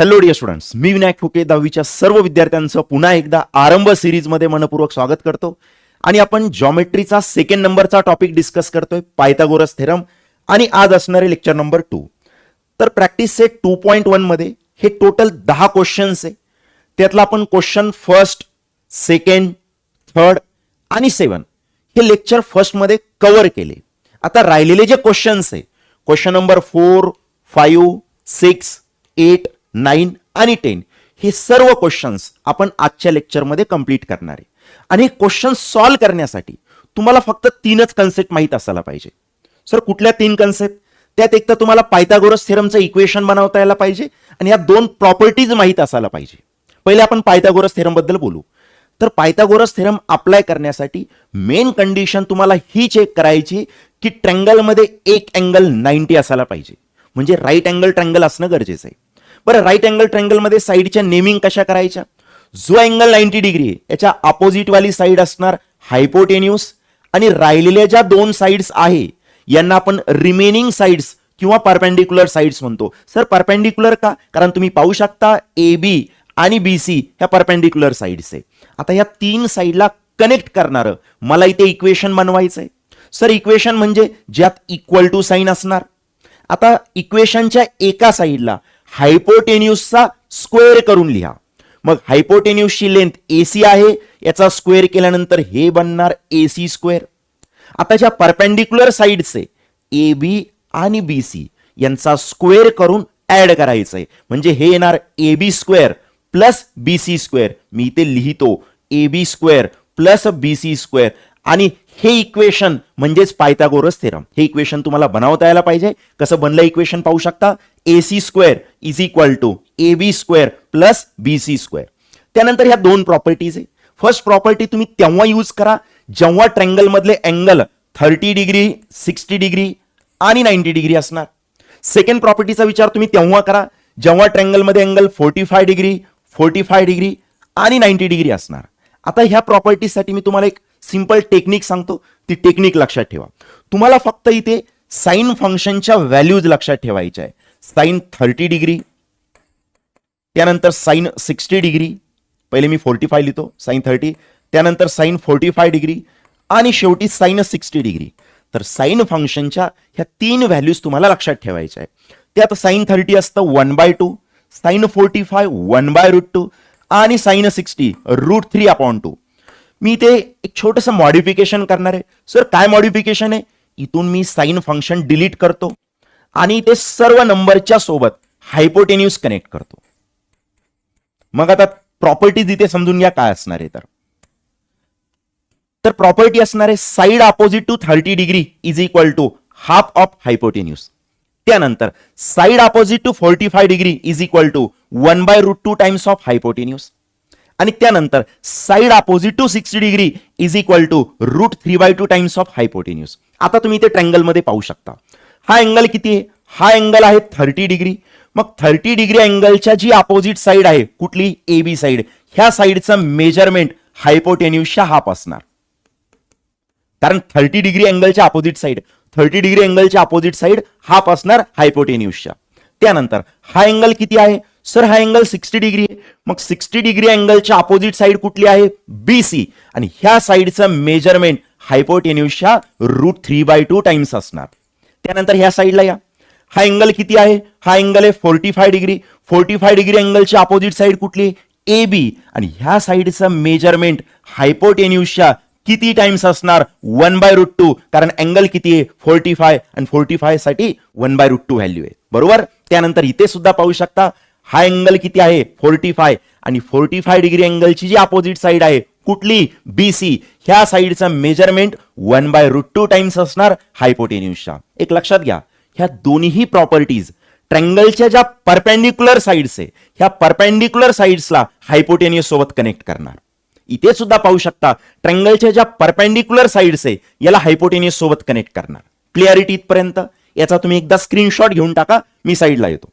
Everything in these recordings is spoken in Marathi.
हॅलो डिअर स्टुडंट्स, मी विनायक फुके 10वीच्या सर्व विद्यार्थ्यांचं पुन्हा एकदा आरंभ सिरीजमध्ये मनपूर्वक स्वागत करतो. आणि आपण जॉमेट्रीचा सेकंड नंबरचा टॉपिक डिस्कस करतोय, पायथागोरस थेरम. आणि आज असणारे लेक्चर नंबर 2. तर प्रॅक्टिस सेट 2.1 मध्ये हे टोटल 10 क्वेश्चन्स आहे. त्यातला आपण क्वेश्चन फर्स्ट, सेकंड, थर्ड आणि 7 हे लेक्चर फर्स्ट मध्ये कव्हर केले. आता राहिलेले जे क्वेश्चन्स आहे, क्वेश्चन नंबर 4, 5, 6, 8, 9 आणि 10 हे सर्व क्वेश्चन्स आपण आजच्या लेक्चरमध्ये कंप्लीट करणार आहे. आणि हे क्वेश्चन सॉल्व्ह करण्यासाठी तुम्हाला फक्त 3च कन्सेप्ट माहित असायला पाहिजे. सर कुठल्या 3 कन्सेप्ट? त्यात एक तर तुम्हाला पायथागोरस थेरमचं इक्वेशन बनवता यायला पाहिजे आणि या 2 प्रॉपर्टीज माहित असायला पाहिजे. पहिले आपण पायथागोरस थेरम बद्दल बोलू. तर पायथागोरस थेरम अप्लाय करण्यासाठी मेन कंडिशन तुम्हाला ही चेक करायची की ट्रँगल मध्ये एक अँगल 90 असायला पाहिजे. म्हणजे राईट अँगल ट्रँगल असणं गरजेचं आहे. बरं, राईट अँगल ट्रँगल मध्ये साईडच्या नेमिंग कशा करायच्या? जो अँगल 90 डिग्री आहे याच्या अपोजिट वाली साईड असणार हायपोटेन्यूस, आणि राहिलेल्या ज्या 2 साइड्स आहे यांना आपण रिमेनिंग साइड्स किंवा परपेंडिक्युलर साइड्स म्हणतो. सर परपेंडिक्युलर का? कारण तुम्ही पाहू शकता ए बी आणि बी सी ह्या परपेंडिक्युलर साइड्स आहे. आता या 3 साइडला कनेक्ट करणारं मला इथे इक्वेशन बनवायचं आहे. सर इक्वेशन म्हणजे ज्यात इक्वल टू साइन असणार. आता इक्वेशनच्या एका साइडला हायपोटेन्यूसचा स्क्वेअर करून लिहा. मग हायपोटेन्यूसची लेंथ AC आहे, याचा स्क्वेअर केल्यानंतर हे बनणार AC स्क्वेअर. आता ज्या परपेंडिक्युलर साइड्स आहे AB आणि BC यांचा स्क्वेअर करून ऍड करायचं आहे. म्हणजे हे येणार AB square plus BC square. मी इथे लिहितो AB square plus BC square. आणि हे इक्वेशन म्हणजेच पायथागोरस थेरम. हे इक्वेशन तुम्हाला बनवता यायला पाहिजे. कसं बनलं इक्वेशन पाहू शकता. AC square is equal to AB square plus BC square. त्यानंतर ह्या 2 प्रॉपर्टीज आहे. फर्स्ट प्रॉपर्टी तुम्ही तेव्हा यूज करा जेव्हा ट्रँगल मधले अँगल 30 डिग्री, 60 डिग्री आणि 90 डिग्री असणार. सेकंड प्रॉपर्टीचा विचार तुम्ही तेव्हा करा जेव्हा ट्रँगल मध्ये अँगल 45 डिग्री, 45 डिग्री आणि 90 डिग्री असणार. आता ह्या प्रॉपर्टीसाठी मी तुम्हाला एक सिंपल टेक्निक सांगतो. ती टेक्निक लक्षात ठेवा. तुम्हाला फक्त इथे साइन फंक्शनच्या व्हॅल्यूज लक्षात ठेवायच्या आहे. साइन 30 डिग्री, त्यानंतर साइन 60 डिग्री. पहिले मी 45 लिहितो, साइन 30, त्यानंतर साइन 45 डिग्री आणि शेवटी साइन 60 डिग्री. तर साइन फंक्शनच्या ह्या 3 व्हॅल्यूज तुम्हाला लक्षात ठेवायच्या आहे. त्यात साइन 30 असतं 1/2, साइन 45 1/√2 आणि साइन 60 √3/2. मी ते एक छोटंसं मॉडिफिकेशन करणार आहे. सर काय मॉडिफिकेशन आहे? इथून मी साइन फंक्शन डिलीट करतो आणि ते सर्व नंबरच्या सोबत हायपोटेन्यूस कनेक्ट करतो. मग आता प्रॉपर्टीज इथे समजून घ्या काय असणार आहे. तर प्रॉपर्टी असणार आहे side opposite to 30 degree is equal to half of hypotenuse. त्यानंतर side opposite to 45 degree is equal to 1/√2 times of hypotenuse. आणि त्यानंतर side opposite to 60 degree is equal to √3/2 times of hypotenuse. आता तुम्ही इथे ट्रँगल मध्ये पाहू शकता हा अँगल किती आहे? हा अँगल आहे 30 डिग्री. मग 30 डिग्री अँगलच्या जी अपोजिट साइड आहे कुठली? AB side. ह्या साइडचं मेजरमेंट हायपोटेन्यूसच्या हाफ असणार. कारण 30 डिग्री अँगलच्या अपोजिट साइड, 30 डिग्री अँगलच्या अपोजिट साइड हाफ असणार हायपोटेन्यूसच्या. त्यानंतर हा अँगल किती आहे? सर हा अँगल 60 डिग्री आहे. मग 60 डिग्री अँगलच्या अपोजिट साइड कुठली आहे? BC. आणि ह्या साइडचं मेजरमेंट हायपोटेन्यूसच्या √3/2 टाइम्स असणार. त्यानंतर ह्या साइडला या. हा अँगल किती आहे? हा अँगल आहे 45 डिग्री. 45 डिग्री अँगलची अपोजिट साइड कुठली? AB. आणि ह्या साइडचं मेजरमेंट हायपोटेन्यूसच्या किती टाइम्स असणार? 1/√2. कारण अँगल किती आहे? 45 आणि 45 साठी 1/√2 व्हॅल्यू आहे. बरोबर. त्यानंतर इथे सुद्धा पाहू शकता हा अँगल किती आहे? 45. आणि 45 डिग्री अँगलची जी अपोजिट साइड आहे कुठली? BC. ह्या साइडचं मेजरमेंट 1/√2 टाइम्स असणार हायपोटेन्यूसच्या. एक लक्षात घ्या, ह्या दोन्ही प्रॉपर्टीज ट्रँगलच्या ज्या परपेंडिक्युलर साइड्स आहे ह्या परपेंडिक्युलर साइड्सला हायपोटेन्यूस सोबत कनेक्ट करणार. इथे सुद्धा पाहू शकता ट्रँगलच्या ज्या परपेंडिक्युलर साइड्स आहे याला हायपोटेन्यूस सोबत कनेक्ट करणार. क्लिअरिटी इथपर्यंत? याचा तुम्ही एकदा स्क्रीनशॉट घेऊन टाका. मी साइडला येतो.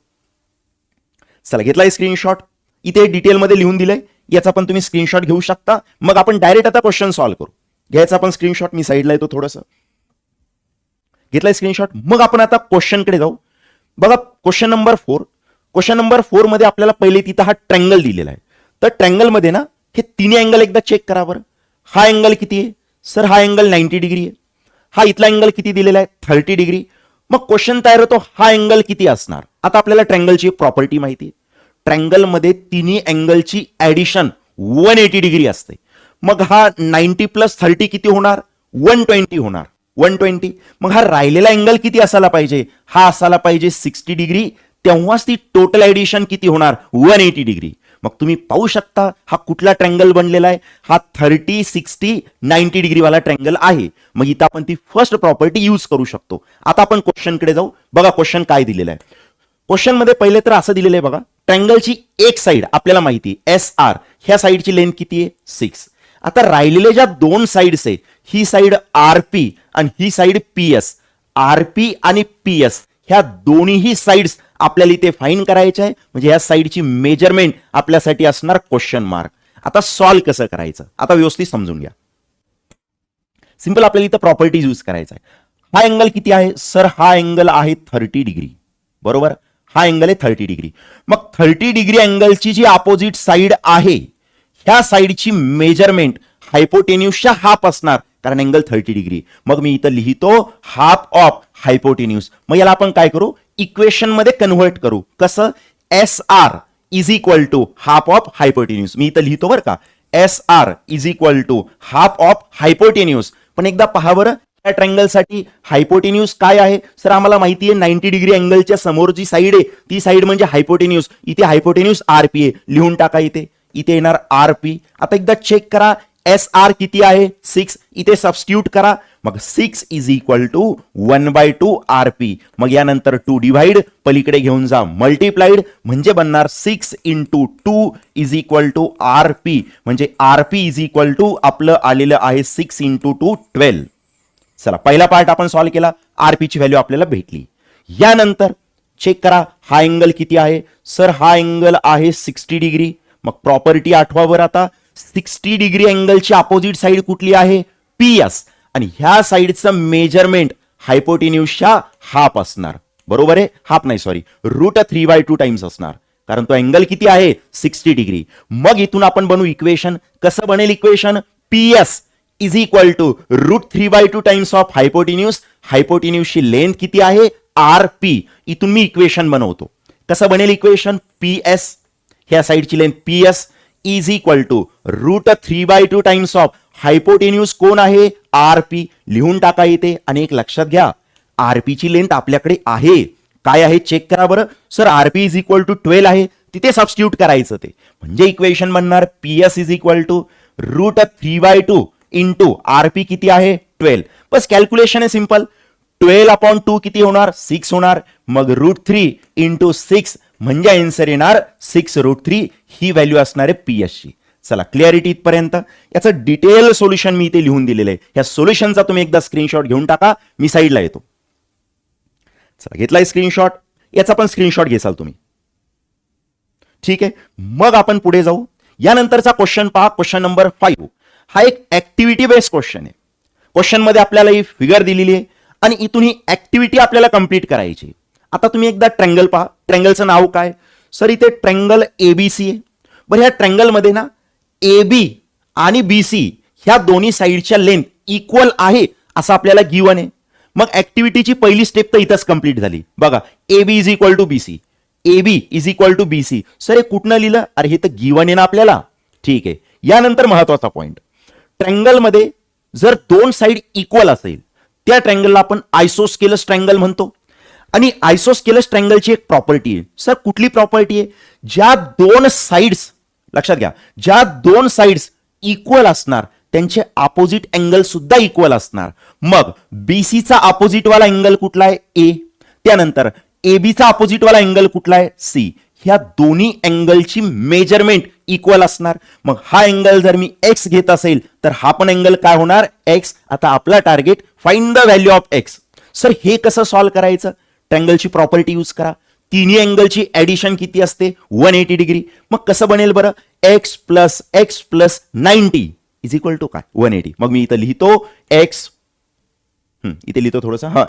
चला घेतलाय स्क्रीनशॉट. इथे डिटेलमध्ये लिहून दिलंय, याचा पण तुम्ही स्क्रीनशॉट घेऊ शकता. मग आपण डायरेक्ट आता क्वेश्चन सॉल्व्ह करू. घ्यायचा आपण स्क्रीनशॉट. मी साइडला येतो थोडंसं. घेतलाय स्क्रीनशॉट. मग आपण आता क्वेश्चनकडे जाऊ. बघा क्वेश्चन नंबर 4. क्वेश्चन नंबर 4 मध्ये आपल्याला पहिले तिथं हा ट्रँगल दिलेला आहे. तर ट्रँगल मध्ये ना हे तिन्ही अँगल एकदा चेक करा बरं. हा अँगल किती आहे सर? हा अँगल 90 डिग्री आहे. हा इथला अँगल किती दिलेला आहे? 30 डिग्री. मग क्वेश्चन तयार होतो हा अँगल किती असणार. आता आपल्याला ट्रँगलची प्रॉपर्टी माहिती आहे. ट्रँगल मध्ये तिन्ही अँगलची ऍडिशन 180 डिग्री असते. मग हा 90 प्लस 30 किती होणार? 120 होणार. 120. मग हा राहिलेला अँगल किती असायला पाहिजे? हा असायला पाहिजे 60 डिग्री. तेव्हाच ती टोटल ऍडिशन किती होणार? 180 डिग्री. मग तुम्ही पाहू शकता हा कुठला ट्रँगल बनलेला आहे. हा 30, 60, 90 डिग्री वाला ट्रँगल आहे. मग इथं आपण ती फर्स्ट प्रॉपर्टी यूज करू शकतो. आता आपण क्वेश्चनकडे जाऊ. बघा क्वेश्चन काय दिलेलं आहे. क्वेश्चन मध्ये पहिले तर असं दिलेलं आहे बघा. ट्रँगलची एक साइड आपल्याला माहिती आहे SR, ह्या साइडची लेंथ किती आहे? 6. आता राहिलेल्या ज्या दोन साइड्स आहे, ही साइड RP आणि ही साइड PS. RP आणि PS ह्या दोन्हीही साइड्स आपल्याला इथे फाइंड करायच्या आहे. म्हणजे या साइडची मेजरमेंट आपल्यासाठी असणार क्वेश्चन मार्क. आता सॉल्व कसं करायचं आता व्यवस्थित समजून घ्या. सिंपल आपल्याला इथं प्रॉपर्टी यूज करायचा आहे. हा अँगल किती आहे सर? हा अँगल आहे 30 डिग्री. बरोबर, हा अँगल आहे 30 डिग्री. मग 30 डिग्री अँगलची जी अपोजिट साइड आहे, ह्या साइडची मेजरमेंट हायपोटेन्यूसच्या हाफ असणार, कारण अँगल 30 डिग्री. मग मी इथं लिहितो हाफ ऑफ हायपोटेन्यूस. मग याला आपण काय करू? इक्वेशन मध्ये कन्व्हर्ट करू. कसं? SR is equal to half of hypotenuse. मी इथं लिहितो बरं का, SR is equal to half of hypotenuse. पण एकदा पहा बरं, या ट्रँगलसाठी हायपोटेन्यूस काय आहे सर? आम्हाला माहिती आहे 90 डिग्री अँगलच्या समोर जी साइड आहे ती साइड म्हणजे हायपोटेन्यूस. इथे हायपोटेन्यूस RP आहे. लिहून टाका इथे. इथे येणार RP. आता एकदा चेक करा SR किती आहे? 6. इथे सबस्टिट्यूट करा. मग 6 इज इक्वल टू 1/2 RP. मग यानंतर 2 डिवाइड, पलीकडे घेऊन जा मल्टिप्लाइड, म्हणजे बनणार 6 into 2 is equal to RP. म्हणजे RP इज इक्वल टू आपलं आलेलं आहे 6 इंटू 2 12. चला पहिला पार्ट आपण सॉल्व्ह केला. RP ची व्हॅल्यू आपल्याला भेटली. यानंतर चेक करा हा अँगल किती आहे सर? हा अँगल आहे 60 डिग्री. मग प्रॉपर्टी आठवा बरं. आता 60 डिग्री अँगलची अपोजिट साइड कुठली आहे? PS. आणि ह्या साइडचं मेजरमेंट हायपोटेन्यूसच्या हाफ असणार. बरोबर आहे? हाफ नाही सॉरी, √3/2 टाइम्स असणार, कारण तो अँगल किती आहे? 60 डिग्री. मग इथून आपण बनवू इक्वेशन. कसं बनेल equation? PS is equal to √3/2 times of hypotenuse. हायपोटेन्यूसची लेंथ किती आहे? RP. इथून मी इक्वेशन बनवतो. कसं बनेल इक्वेशन? PS, ह्या साइडची length PS is equal to √3/2 times of hypotenuse कोण आहे? RP. लिहून टाका इथे. आणि एक लक्षात घ्या, RP ची लेंथ आपल्याकडे आहे. काय आहे चेक करा बरं. Sir RP is equal to 12 आहे. तिथे सबस्टिट्यूट करायचं ते. म्हणजे इक्वेशन बनणार PS is equal to √3/2 into RP किती आहे? 12. बस कॅल्क्युलेशन आहे सिंपल. 12/2 किती होणार? 6 होणार. मग √3 इंटू 6 म्हणजे आन्सर येणार 6√3. ही व्हॅल्यू असणार आहे PS ची. चला क्लिअरिटी इथपर्यंत. याचं डिटेल सोल्युशन मी इथे लिहून दिलेलं आहे. या सोल्युशनचा तुम्ही एकदा स्क्रीनशॉट घेऊन टाका. मी साईडला येतो. चला घेतलाय स्क्रीनशॉट. याचा पण स्क्रीनशॉट घेसाल तुम्ही. ठीक आहे. मग आपण पुढे जाऊ. यानंतरचा क्वेश्चन पहा. क्वेश्चन नंबर 5 हा एक ऍक्टिव्हिटी बेस्ड क्वेश्चन आहे. क्वेश्चन मध्ये आपल्याला ही फिगर दिलेली आहे आणि इथून ही ऍक्टिव्हिटी आपल्याला कंप्लीट करायची. आता तुम्ही एकदा ट्रँगल पहा. ट्रँगलचं नाव काय सर? इथे ट्रँगल ABC आहे. बरं, ह्या ट्रँगल मध्ये ना AB आणि BC ह्या दोन्ही साइडच्या लेंथ इक्वल आहे असं आपल्याला गिवन आहे. मग ऍक्टिव्हिटीची पहिली स्टेप तर इथंच कंप्लीट झाली. बघा AB is equal to BC. AB is equal to BC. Sir हे कुठनं लिहिलं? अरे हे तर गिवन आहे ना आपल्याला. ठीक आहे. यानंतर महत्वाचा पॉइंट, ट्रँगल मध्ये जर दोन साइड इक्वल असेल त्या ट्रँगलला आपण आयसोस्केलस ट्रँगल म्हणतो. आणि आयसोस्केलस ट्रँगलची एक प्रॉपर्टी आहे. सर कुठली प्रॉपर्टी आहे? ज्या दोन साइड्स, लक्षात घ्या, ज्या दोन साइड्स इक्वल असणार त्यांचे अपोजिट अँगल सुद्धा इक्वल असणार. मग BCचा अपोजिट वाला अँगल कुठला आहे? A. त्यानंतर ABचा अपोजिट वाला अँगल कुठला आहे? C. ह्या दोन्ही अँगलची मेजरमेंट इक्वल असणार. मग हा अँगल जर मी X घेत असेल तर हा पण अँगल काय होणार? X. आता आपला target find the value of X. Sir हे कसं सॉल्व्ह करायचं? ट्रँगलची प्रॉपर्टी यूज करा. तिन्ही अँगलची ऍडिशन किती असते? 180 डिग्री. मग कसं बनेल बरं? X plus 90 is equal to काय? 180. मग मी इथं लिहितो X, इथे लिहितो थोडंसं,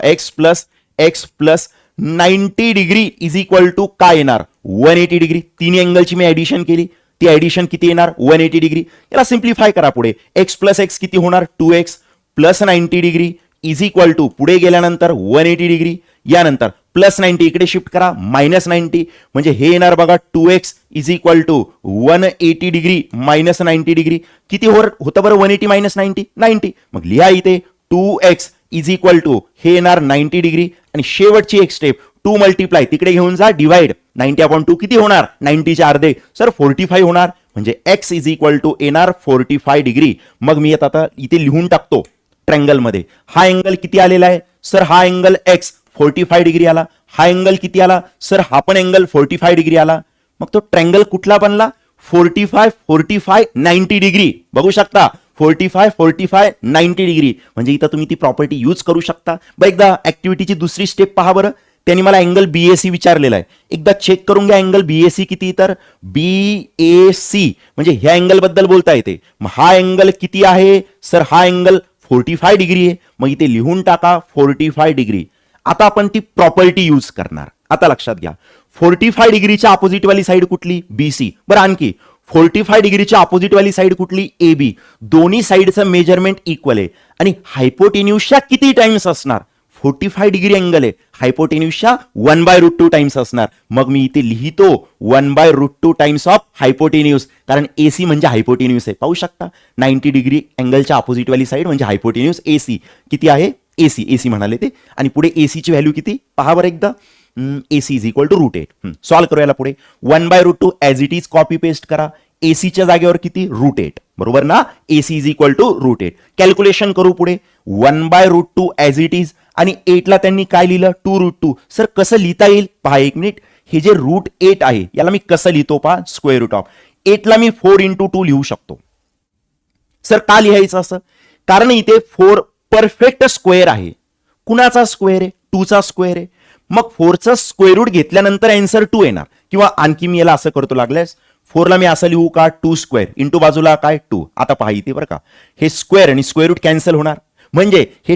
X plus 90 degree is equal to काय येणार 180 डिग्री. तिन्ही अँगलची मी ऍडिशन केली, ती ऍडिशन किती येणार 180 डिग्री. याला सिम्प्लिफाय करा पुढे, एक्स प्लस एक्स किती होणार 2x plus 90 degree is equal to पुढे गेल्यानंतर 180 डिग्री, यानंतर प्लस 90 इकडे शिफ्ट करा मायनस 90, म्हणजे हे येणार बघा 2x is equal to 180 degree minus 90 degree. किती होतं बरं 180 मायनस 90. मग लिहा इथे 2x इज इक्वल टू हे येणार 90 डिग्री आणि शेवटची एक स्टेप 2 मल्टिप्लाय तिकडे घेऊन जा डिवाइड 90/2 किती होणार 90 चे अर्धे सर 45 होणार, म्हणजे x इज इक्वल टू येणार 45 डिग्री. मग मी आता इथे लिहून टाकतो ट्रँगल मध्ये हा अँगल किती आलेला आहे सर, हा अँगल x 45 डिग्री आला, हा अँगल किती आला सर, हा पण अँगल 45 डिग्री आला. मग तो ट्रँगल कुठला बनला 45 45 90 डिग्री. बघू शकता 45 45 90 डिग्री, म्हणजे इथं तुम्ही ती प्रॉपर्टी यूज करू शकता. एकदा ऍक्टिव्हिटीची दुसरी स्टेप पहा बरं. त्यांनी मला अँगल बीएसी विचारलेला आहे, एकदा चेक करून घ्या अँगल बीएसी किती. तर बीएसी म्हणजे ह्या अँगल बद्दल बोलता येते. मग हा अँगल किती आहे सर, हा अँगल 45 डिग्री आहे. मग इथे लिहून टाका 45 डिग्री. आता आपण ती प्रॉपर्टी यूज करणार. आता लक्षात घ्या 45 डिग्रीच्या अपोजिट वाली साइड कुठली बीसी. बरं आणखी 45 डिग्रीच्या अपोजिट वाली साइड कुठली AB. दोन्ही साइडचं मेजरमेंट इक्वल आहे आणि हायपोटेन्यूसच्या किती टाइम्स असणार 45 डिग्री अँगल आहे, हायपोटेन्यूसच्या 1/√2 टाइम्स असणार. मग मी इथे लिहितो 1/√2 टाइम्स ऑफ हायपोटेन्यूस, कारण AC म्हणजे हायपोटेन्यूस आहे. पाहू शकता 90 डिग्री अँगलच्या अपोजिट वाली साइड म्हणजे हायपोटेन्यूस AC किती आहे AC म्हणाले ते. आणि पुढे AC ची व्हॅल्यू किती पहा बरं एकदा, AC is equal to √8. Solve करू याला पुढे 1/√2 as it is copy paste करा. AC च्या जागेवर किती √8 बरोबर ना, AC is equal to √8. Calculation करू पुढे 1/√2 ॲज इट इज आणि 8 ला त्यांनी काय लिहिलं 2√2. सर कसं लिहिता येईल पहा एक मिनिट. हे जे √8 आहे याला मी कसं लिहितो पहा, स्क्वेअर रूट ऑफ 8 ला मी 4×2 लिहू शकतो. सर का लिहायचं असं, कारण इथे 4 परफेक्ट स्क्वेअर आहे. कुणाचा स्क्वेअर आहे 2 चा स्क्वेअर आहे. मग 4चा स्क्वेअर रूट घेतल्यानंतर आन्सर 2 येणार. किंवा आणखी मी याला असं करतो लागल्यास 4 ला मी असं लिहू का 2 स्क्वेअर इंटू बाजूला काय 2. आता पहा इथे बरं का हे स्क्वेअर आणि स्क्वेअर रूट कॅन्सल होणार, म्हणजे हे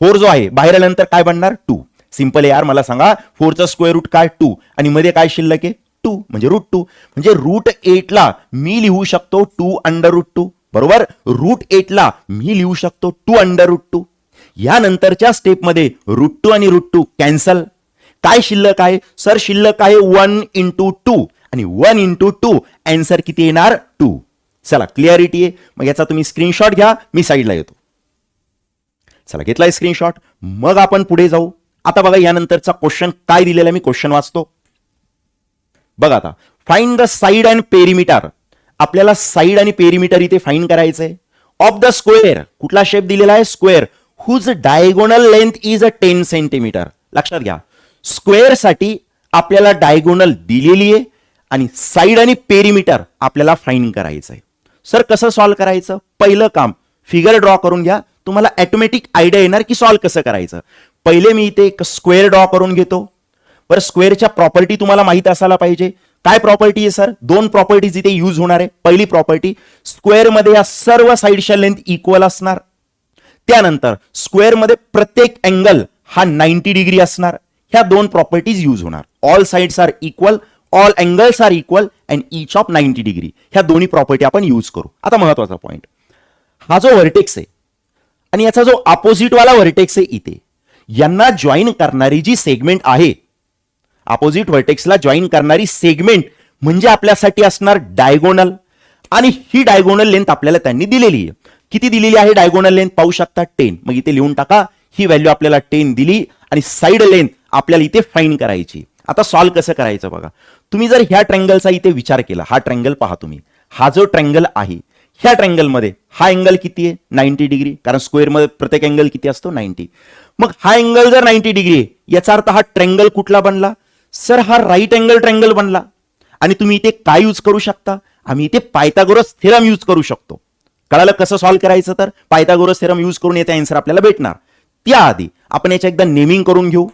4 जो आहे बाहेर आल्यानंतर काय बनणार 2. सिंपल आहे यार, मला सांगा 4चा स्क्वेअर रूट काय 2 आणि मध्ये काय शिल्लक आहे 2 म्हणजे √2. म्हणजे √8 ला मी लिहू शकतो 2√2 बरोबर. √8 ला मी लिहू शकतो 2√2. यानंतरच्या स्टेपमध्ये √2 आणि √2 कॅन्सल. काय शिल्लक आहे सर, शिल्लक आहे 1×2 आणि 1×2 आन्सर किती येणार 2. चला क्लिअरिटी आहे. मग याचा तुम्ही स्क्रीनशॉट घ्या, मी साईडला येतो. चला घेतलाय स्क्रीनशॉट. मग आपण पुढे जाऊ. आता बघा यानंतरचा क्वेश्चन काय दिलेला, मी क्वेश्चन वाचतो बघा. आता find the side and perimeter. आपल्याला साइड आणि पेरिमीटर इथे फाइंड करायचंय ऑफ द स्क्वेअर. कुठला शेप दिलेला आहे square whose diagonal length is 10 centimetre. लक्षात घ्या स्क्वेअर साठी आपल्याला डायगोनल दिलेली आहे आणि साइड आणि पेरिमीटर आपल्याला फाइंड करायचंय. सर कसं सॉल्व्ह करायचं, पहिलं काम फिगर ड्रॉ करून घ्या, तुम्हाला ऑटोमॅटिक आयडिया येणार की सॉल्व्ह कसं करायचं. पहिले मी इथे एक स्क्वेअर ड्रॉ करून घेतो. बरं स्क्वेअरच्या प्रॉपर्टी तुम्हाला माहित असायला पाहिजे. काय प्रॉपर्टी आहे सर, 2 प्रॉपर्टीज इथे यूज होणार आहे. पहिली प्रॉपर्टी स्क्वेअर मध्ये या सर्व साइडच्या लेंथ इक्वल असणार. त्यानंतर स्क्वेअर मध्ये प्रत्येक अँगल हा 90 डिग्री असणार. ह्या 2 प्रॉपर्टीज यूज होणार. All sides are equal, all angles are equal and each of 90 degree. ह्या दोन्ही प्रॉपर्टी आपण यूज करू. आता महत्वाचा पॉइंट, हा जो व्हर्टेक्स आहे आणि याचा जो अपोजिट वाला व्हर्टेक्स आहे इथे, यांना जॉईन करणारी जी सेगमेंट आहे, अपोजिट व्हर्टेक्सला जॉईन करणारी सेगमेंट म्हणजे आपल्यासाठी असणार डायगोनल. आणि ही डायगोनल लेंथ आपल्याला त्यांनी दिलेली आहे. किती दिलेली आहे डायगोनल लेंथ पाहू शकता 10. मग इथे लिहून टाका ही व्हॅल्यू आपल्याला 10 दिली आणि साइड लेंथ आपल्याला इथे फाइंड करायची. आता सॉल्व्ह कसं करायचं बघा. तुम्ही जर ह्या ट्रँगलचा इथे विचार केला, हा ट्रँगल पहा तुम्ही, हा जो ट्रँगल आहे ह्या ट्रँगल मध्ये हा अँगल किती आहे 90 डिग्री, कारण स्क्वेअर मध्ये प्रत्येक अँगल किती असतो 90. मग हा अँगल जर 90 डिग्री आहे याचा अर्थ हा ट्रँगल कुठला बनला सर, हा राईट अँगल ट्रँगल बनला. आणि तुम्ही इथे काय यूज करू शकता, आम्ही इथे पायथागोरस थेरम यूज करू शकतो. कळालं कसं सॉल्व्ह करायचं, तर पायथागोरस थेरम यूज करून याचा आन्सर आपल्याला भेटणार. त्याआधी आपण याच्या एकदा नेमिंग करून घेऊ.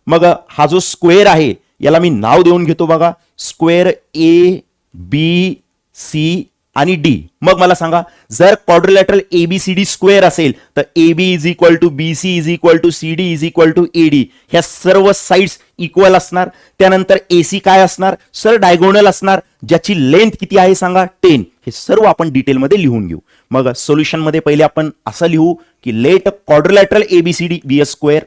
मग हा जो स्क्वेअर आहे याला मी नाव देऊन घेतो बघा, स्क्वेअर ABC आणि डी. मग मला सांगा, जर क्वाड्रिलॅटरल एबीसीडी स्क्वेअर असेल तर AB is equal to BC is equal to CD is equal to AD, ह्या सर्व साइड्स इक्वल असणार. त्यानंतर AC काय असणार सर, डायगोनल असणार, ज्याची लेंथ किती आहे सांगा 10. हे सर्व आपण डिटेलमध्ये लिहून घेऊ. मग सोल्युशन मध्ये पहिले आपण असं लिहू की let quadrilateral ABCD be a square.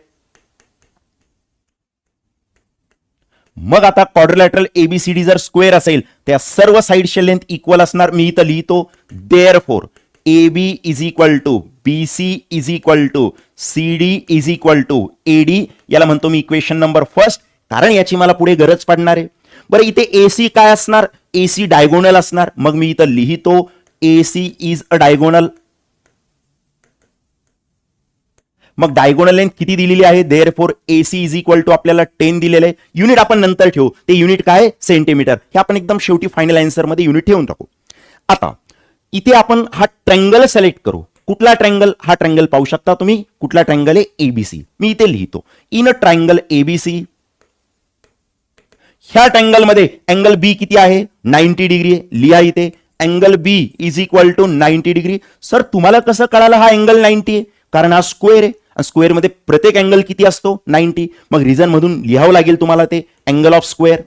मग आता क्वाड्रिलॅटरल एबीसीडी जर स्क्वेअर असेल त्या सर्व साइडची लेंथ इक्वल असणार. मी इथं लिहितो therefore AB is equal to BC is equal to CD is equal to AD. याला म्हणतो मी इक्वेशन नंबर फर्स्ट, कारण याची मला पुढे गरज पडणार आहे. बरं, इथे AC काय असणार, AC डायगोनल असणार. मग मी इथं लिहितो AC इज अ डायगोनल. मग डायगोनल लेंथ किती दिलेली आहे, therefore AC is equal to आपल्याला 10 दिलेलं आहे. युनिट आपण नंतर ठेवू, ते युनिट काय सेंटीमीटर, हे आपण एकदम शेवटी फायनल आन्सर मध्ये युनिट ठेवून टाकू. आता इथे आपण हा ट्रँगल सिलेक्ट करू. कुठला ट्रँगल, हा ट्रँगल पाहू शकता तुम्ही, कुठला ट्रँगल आहे ABC. मी इथे लिहितो इन अ ट्रँगल ABC. ह्या ट्रँगल मध्ये अँगल B किती आहे, 90 डिग्री. लिहा इथे angle B is equal to 90 degree. Sir तुम्हाला कसं कळालं हा अँगल 90 आहे, कारण हा स्क्वेअर आहे. स्क्वेअर मध्ये प्रत्येक अँगल किती असतो 90. मग रिझन मधून लिहावं लागेल तुम्हाला ते अँगल ऑफ स्क्वेअर,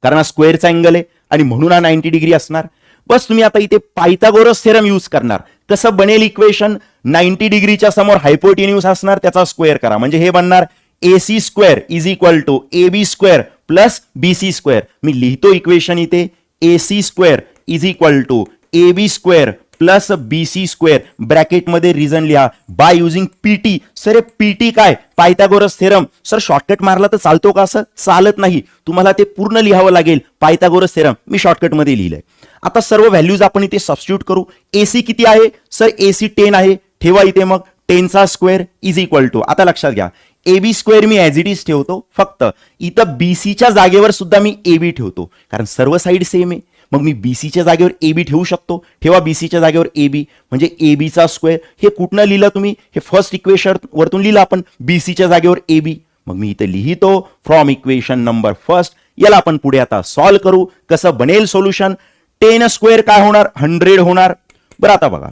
कारण हा स्क्वेअरचा अँगल आहे आणि म्हणून हा 90 डिग्री असणार. बस तुम्ही आता इथे पायथागोरस थेरम यूज करणार. कसं बनेल इक्वेशन, 90 डिग्रीच्या समोर हायपोटेन्यूस असणार, त्याचा स्क्वेअर करा, म्हणजे हे बनणार AC square is equal to AB square plus BC square. मी लिहितो इक्वेशन इथे AC square is equal to AB square plus BC square. Bracket मध्ये रिझन लिहा by using PT. Sir PT काय, पायथागोरस थेरम. सर शॉर्टकट मारला तर चालतो का, असं चालत नाही, तुम्हाला ते पूर्ण लिहावं लागेल. पायथागोरस थेरम मी शॉर्टकट मध्ये लिहिलंय. आता सर्व व्हॅल्यूज आपण इथे सबस्टिट्यूट करू. AC किती आहे सर, AC 10 आहे. ठेवा इथे मग 10 चा स्क्वेअर इज इक्वल टू, आता लक्षात घ्या AB square me as it is ठेवतो, फक्त इथं BCच्या जागेवर सुद्धा मी AB ठेवतो, कारण सर्व साइड सेम आहे. मग मी BCच्या जागेवर AB ठेवू शकतो. ठेवा BCच्या जागेवर AB, म्हणजे AB चा स्क्वेअर. हे कुठनं लिहिलं तुम्ही, हे फर्स्ट इक्वेशन वरतून लिहिलं आपण, BCच्या जागेवर AB. मग मी इथे लिहितो फ्रॉम इक्वेशन नंबर फर्स्ट. याला आपण पुढे आता सॉल्व्ह करू. कसं बनेल सोल्युशन, 10 स्क्वेअर काय होणार 100 होणार. बरं आता बघा,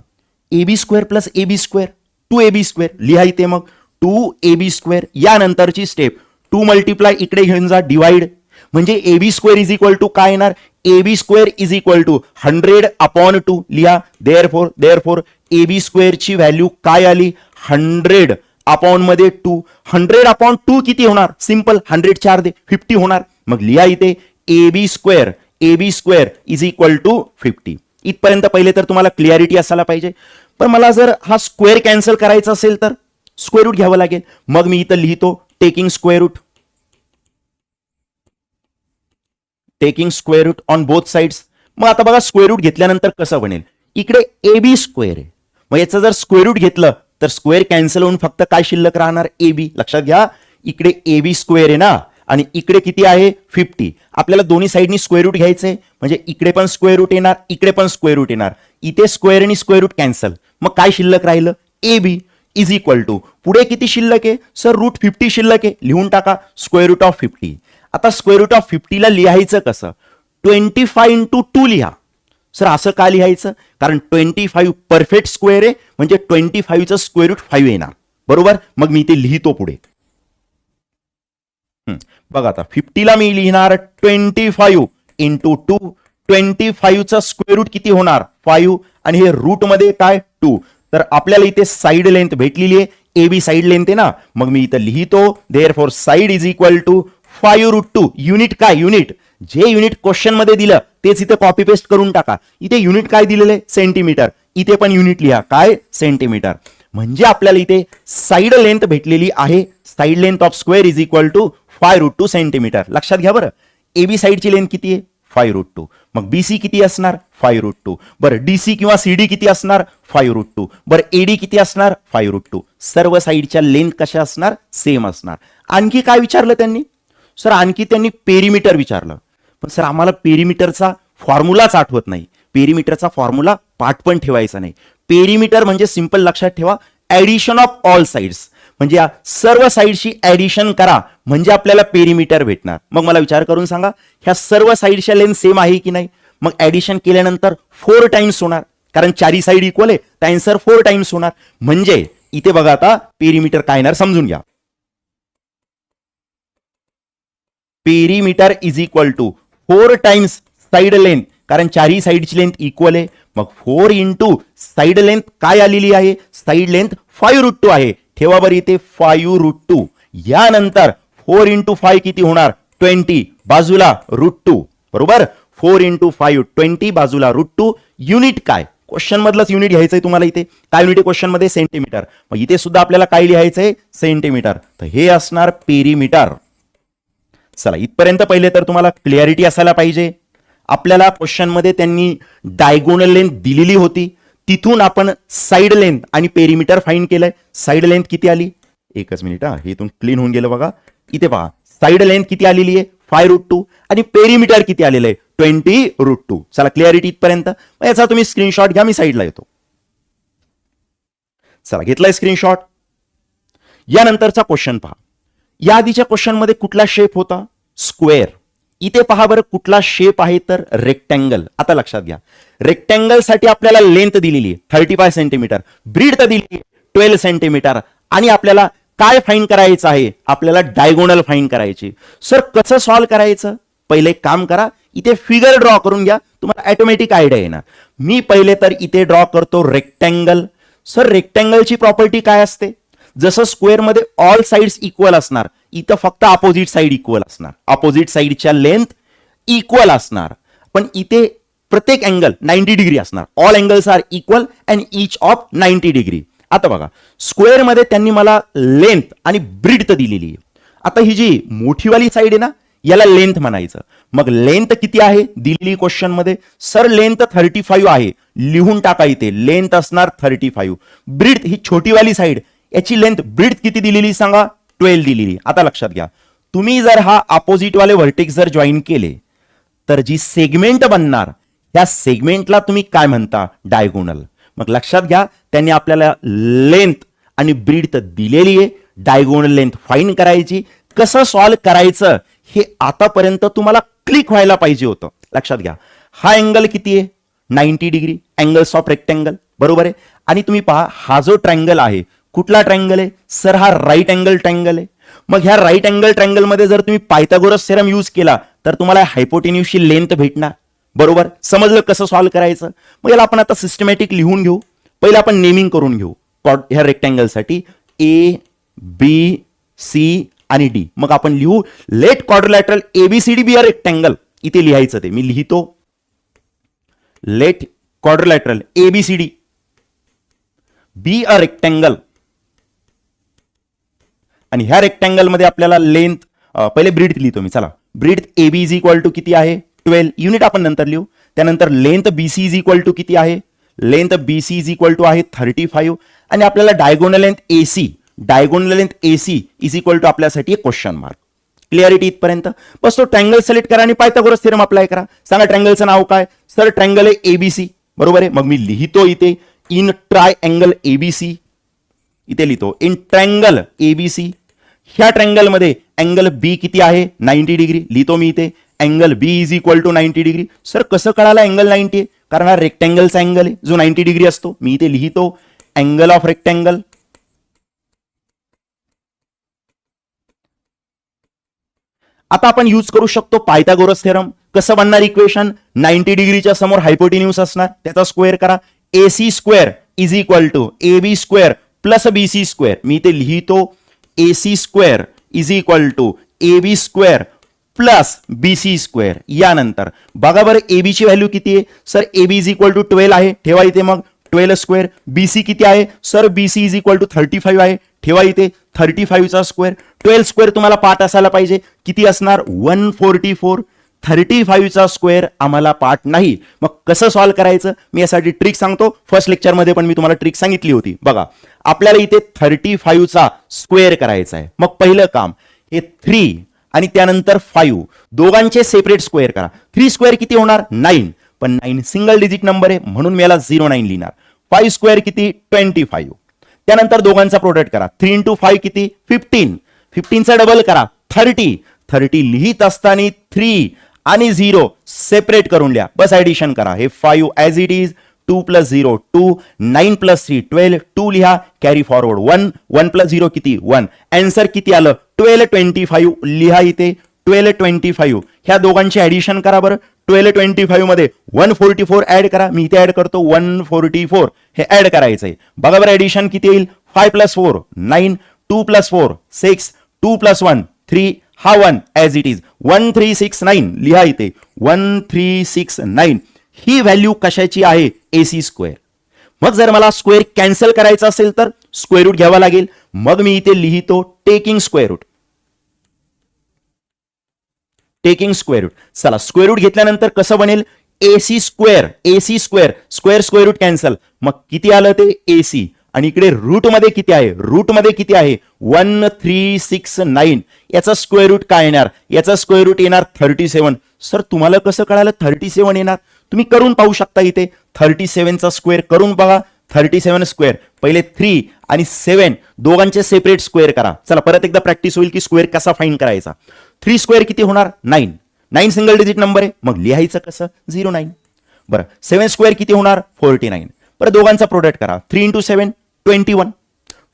AB square plus AB square 2AB square. लिहा इथे मग 2AB स्क्वेअर. यानंतरची स्टेप 2 मल्टिप्लाय इकडे घेऊन जा डिवाइड, म्हणजे AB square is equal to काय येणार, AB square is equal to 100 upon 2. लिहा देअरफॉर AB स्क्वेअर ची व्हॅल्यू काय आली 100 अपॉन मध्ये 2. 100 अपॉन 2 किती होणार, सिंपल 100 4 दे 50 होणार. मग लिहा इथे AB square is equal to 50. इथपर्यंत पहिले तर तुम्हाला क्लिअरिटी असायला पाहिजे. पण मला जर हा स्क्वेअर कॅन्सल करायचा असेल तर स्क्वेअर रूट घ्यावं लागेल. मग मी इथं लिहितो taking square root on both sides. मग आता बघा स्क्वेअर रूट घेतल्यानंतर कसं बनेल, इकडे AB स्क्वेअर आहे, मग याचं जर स्क्वेअर रूट घेतलं तर स्क्वेअर कॅन्सल होऊन फक्त काय शिल्लक राहणार AB. लक्षात घ्या इकडे AB स्क्वेअर आहे ना, आणि इकडे किती आहे 50. आपल्याला दोन्ही साइडनी स्क्वेअर रूट घ्यायचंय, म्हणजे इकडे पण स्क्वेअर रूट येणार, इकडे पण स्क्वेअर रूट येणार. इथे स्क्वेअर आणि स्क्वेअर रूट कॅन्सल, मग काय शिल्लक राहिलं AB इज इक्वल टू, पुढे किती शिल्लक आहे सर, रूट 50 शिल्लक आहे. लिहून टाका स्क्वेअर रूट ऑफ 50. आता स्क्वेअर रूट ऑफ 50 ला लिहायचं कसं, 25 इंटू 2 लिहा. सर असं का लिहायचं, कारण 25 परफेक्ट स्क्वेअर आहे, म्हणजे 25चं स्क्वेअर रूट 5 येणार, बरोबर. मग मी इथे लिहितो पुढे. बघा आता 50 ला मी लिहिणार 25 इंटू 2. 25चं स्क्वेअर रूट किती होणार 5, आणि हे रूट मध्ये काय 2. तर आपल्याला इथे साइड लेंथ भेटलेली आहे, AB साइड लेंथ आहे ना. मग मी इथे लिहितो therefore side is equal to 5 root 2. Unit काय, युनिट जे युनिट क्वेश्चन मध्ये दिलं तेच इथे कॉपी पेस्ट करून टाका. इथे युनिट काय दिलेलं आहे सेंटीमीटर, इथे पण युनिट लिहा काय सेंटीमीटर. म्हणजे आपल्याला इथे साइड लेंथ भेटलेली आहे, side length of square is equal to 5 root 2 centimetre. लक्षात घ्या बरं, AB साइडची लेंथ किती आहे 5 रूट 2. मग BC किती असणार 5 रूट 2. बरं DC किंवा CD किती असणार 5 रूट 2. बरं AD किती असणार 5 रूट 2. सर्व साइडच्या लेंथ कशा असणार सेम असणार. आणखी काय विचारलं त्यांनी सर, आणखी त्यांनी पेरिमीटर विचारलं. पण सर आम्हाला पेरिमीटरचा फॉर्म्युलाच आठवत नाही. पेरिमीटरचा फॉर्म्युला पाठ पण ठेवायचा नाही. पेरिमीटर म्हणजे सिंपल लक्षात ठेवा, ऍडिशन ऑफ ऑल साइड्स, म्हणजे या सर्व साइडची ऍडिशन करा म्हणजे आपल्याला पेरिमीटर भेटणार. मग मला विचार करून सांगा ह्या सर्व साइडच्या लेंथ सेम आहे की नाही. मग ऍडिशन केल्यानंतर 4 टाइम्स होणार, कारण चारी साईड इक्वल आहे तर आन्सर 4 टाइम्स होणार. म्हणजे इथे बघा आता पेरिमीटर काय येणार समजून घ्या. Perimeter is equal to 4 times side length, कारण चारही साईडची लेंथ इक्वल आहे. मग 4 इंटू साइड लेंथ काय आलेली आहे, साइड लेंथ 5√2 आहे. ठेवा बरं इथे 5√2. यानंतर 4 इंटू 5 किती होणार 20, बाजूला √2 बरोबर. 4 इंटू 5 20, बाजूला √2. युनिट काय, क्वेश्चन मधलंच युनिट घ्यायचंय तुम्हाला. इथे काय युनिट आहे क्वेश्चन मध्ये, सेंटीमीटर. मग इथे सुद्धा आपल्याला काय लिहायचंय, सेंटीमीटर. तर हे असणार पेरिमीटर. चला इथपर्यंत पहिले तर तुम्हाला क्लिअरिटी असायला पाहिजे. आपल्याला क्वेश्चन मध्ये त्यांनी डायगोनल लेंथ दिलेली होती, तिथून आपण साइड लेंथ आणि पेरिमीटर फाइंड केलंय. साइड लेंथ किती आली, एकच मिनिट हे इथून क्लीन होऊन गेलं बघा. इथे पहा साइड लेंथ किती आलेली आहे 5√2 आणि पेरिमीटर किती आलेलं आहे 20√2. चला क्लिअरिटी इथपर्यंत. याचा तुम्ही स्क्रीनशॉट घ्या, मी साईडला येतो. चला घेतलाय स्क्रीनशॉट. यानंतरचा क्वेश्चन पहा. या आधीच्या क्वेश्चन मध्ये कुठला शेप होता, स्क्वेअर. इथे पहा बरं कुठला शेप आहे तर रेक्टँगल. आता लक्षात घ्या, रेक्टँगल साठी आपल्याला लेंथ दिलेली आहे 35 सेंटीमीटर, ब्रीड दिलेली आहे 12 सेंटीमीटर, आणि आपल्याला काय फाइंड करायचं आहे, आपल्याला डायगोनल फाइंड करायची. सर कसं सॉल्व्ह करायचं, पहिले एक काम करा, इथे फिगर ड्रॉ करून घ्या, तुम्हाला ऑटोमॅटिक आयडिया येणार. मी पहिले तर इथे ड्रॉ करतो रेक्टँगल. सर रेक्टँगलची प्रॉपर्टी काय असते, जसं स्क्वेअर मध्ये ऑल साइड्स इक्वल असणार, इथं फक्त अपोजिट साइड इक्वल असणार, अपोजिट साइडच्या लेंथ इक्वल असणार. पण इथे प्रत्येक अँगल 90 डिग्री असणार. All angles are equal and each of 90 degree. आता बघा स्क्वेअर मध्ये त्यांनी मला लेंथ आणि ब्रीड दिलेली आहे. आता ही जी मोठीवाली साइड आहे ना, याला लेंथ म्हणायचं. मग लेंथ किती आहे दिलेली क्वेश्चन मध्ये, सर लेंथ 35 आहे, लिहून टाका इथे लेंथ असणार 35. ब्रीड ही छोटीवाली साइड, याची लेंथ ब्रीड किती दिलेली सांगा 12 दिलेली. आता लक्षात घ्या, तुम्ही जर हा अपोजिट वाले व्हर्टेक्स जर जॉईन केले तर जी सेगमेंट बनणार त्या सेगमेंटला तुम्ही काय म्हणता, डायगोनल. मग लक्षात घ्या, त्यांनी आपल्याला लेंथ आणि ब्रीड दिलेली आहे, डायगोनल लेंथ फाइंड करायची. कसं सॉल्व्ह करायचं हे आतापर्यंत तुम्हाला क्लिक व्हायला पाहिजे होतं. लक्षात घ्या, हा अँगल किती आहे 90 डिग्री, अँगल्स ऑफ रेक्टँगल बरोबर आहे. आणि तुम्ही पहा हा जो ट्रायंगल आहे कुठला ट्रायंगल आहे, सर हा राईट अँगल ट्रायंगल आहे. मग ह्या राईट अँगल ट्रायंगल मध्ये जर तुम्ही पायथागोरस थेरम यूज केला तर तुम्हाला हायपोटेन्यूसची लेंथ भेटणार बरोबर. समजलं कसं सॉल्व्ह करायचं. मग याला आपण आता सिस्टमॅटिक लिहून घेऊ. पहिलं आपण नेमिंग करून घेऊ ह्या रेक्टँगल साठी, A B C आणि D. मग आपण लिहू let quadrilateral ABCD be a rectangle. इथे लिहायचं ते मी लिहितो, let quadrilateral ABCD be a rectangle. आणि ह्या रेक्टँगल मध्ये आपल्याला लेंथ पहिले ब्रीड लिहितो मी. चला breadth AB is equal to किती आहे 12, युनिट आपण नंतर लिहू. त्यानंतर length BC is equal to किती आहे, length BC is equal to आहे 35. आणि आपल्याला diagonal length AC, diagonal length AC is equal to आपल्यासाठी क्वेश्चन मार्क. क्लिअरिटी इथपर्यंत. बस तो ट्रायंगल सिलेक्ट करा आणि पायथागोरस थेरम अप्लाय करा. सांगा ट्रायंगलचं नाव काय, सर ट्रायंगल आहे ABC बरोबर आहे. मग मी लिहितो इथे इन ट्रायंगल ABC, इथे लिहितो इन ट्रायंगल ABC. ह्या ट्रायंगल मध्ये अँगल B किती आहे 90 डिग्री, लिहितो मी इथे angle B is equal to 90 degree. Sir कसं कळालं अँगल 90 आहे, कारण हा रेक्टँगलचा अँगल आहे जो 90 डिग्री असतो. मी इथे लिहितो अँगल ऑफ रेक्टँगल. आता आपण यूज करू शकतो पायथागोरस थेरम. कसं बनणार इक्वेशन, 90 डिग्रीच्या समोर हायपोटेन्यूस असणार, त्याचा स्क्वेअर करा. AC square is equal to AB square plus BC square. मी इथे लिहितो AC square is equal to AB square plus BC square. यानंतर बघा बरं AB ची व्हॅल्यू किती आहे, sir AB is equal to 12 आहे, ठेवा इथे मग 12 स्क्वेअर. BC किती आहे, sir BC is equal to 35 आहे, ठेवा इथे 35 चा स्क्वेअर. 12 स्क्वेअर तुम्हाला पाठ असायला पाहिजे, किती असणार 144. 35 चा स्क्वेअर आम्हाला पाठ नाही. मग कसं सॉल्व्ह करायचं, मी यासाठी ट्रिक सांगतो. फर्स्ट लेक्चर मध्ये पण मी तुम्हाला ट्रिक सांगितली होती. बघा आपल्याला इथे 35 चा स्क्वेअर करायचा आहे. मग पहिलं काम हे 3 आणि त्यानंतर 5 दोघांचे सेपरेट स्क्वेअर करा. 3 स्क्वेअर किती होणार 9, पण 9 सिंगल डिजिट नंबर आहे म्हणून मी याला 09 लिहिणार. 5 स्क्वेअर किती 25. त्यानंतर दोघांचा प्रोडक्ट करा. 3 इंटू 5 किती 15. 15 चा डबल करा 30. 30 लिहित असताना 3 आणि 0 सेपरेट करून लिहा. बस ऍडिशन करा. हे 5 ॲज इट इज, 2 + 0 2, 9 + 3 12, 2 लिहा, कॅरी फॉरवर्ड 1, 1 + 0 किती 1. आन्सर किती आलं 12 25 लिहा इथे 12 25. ह्या दोघांची ऍडिशन करा बरं. 12 25 मध्ये 144 ऍड करा. मी इथे ऍड करतो 144 हे ऍड करायचंय. बघा बरं ऍडिशन किती येईल 5 + 4 9, 2 + 4 6, 2 + 1 3, हा 1 ॲज इट इज 1369 लिहा इथे 1369. ही व्हॅल्यू कशाची आहे AC स्क्वेअर. मग जर मला स्क्वेअर कॅन्सल करायचा असेल तर स्क्वेअर रूट घ्यावा लागेल. मग मी इथे लिहितो taking square root. Taking square root. चला स्क्वेअर रूट घेतल्यानंतर कसं बनेल AC square. AC square square square root cancel. मग किती आलं ते AC. आणि इकडे रूट मध्ये किती आहे रूट मध्ये किती आहे 1369. याचा स्क्वेअर रूट काय येणार याचा स्क्वेअर रूट येणार 37. सर तुम्हाला कसं कळालं 37 येणार. तुम्ही करून पाहू शकता इथे 37 चा स्क्वेअर करून बघा. 37 स्क्वेअर पहिले 3 आणि 7 दोघांचे सेपरेट स्क्वेअर करा. चला परत एकदा प्रॅक्टिस होईल की स्क्वेअर कसा फाइंड करायचा. 3 स्क्वेअर किती होणार 9. 9 सिंगल डिजिट नंबर आहे मग लिहायचं कसं 09. बरं 7 स्क्वेअर किती होणार 49. बरं दोघांचा प्रोडक्ट करा 3 × 7 21.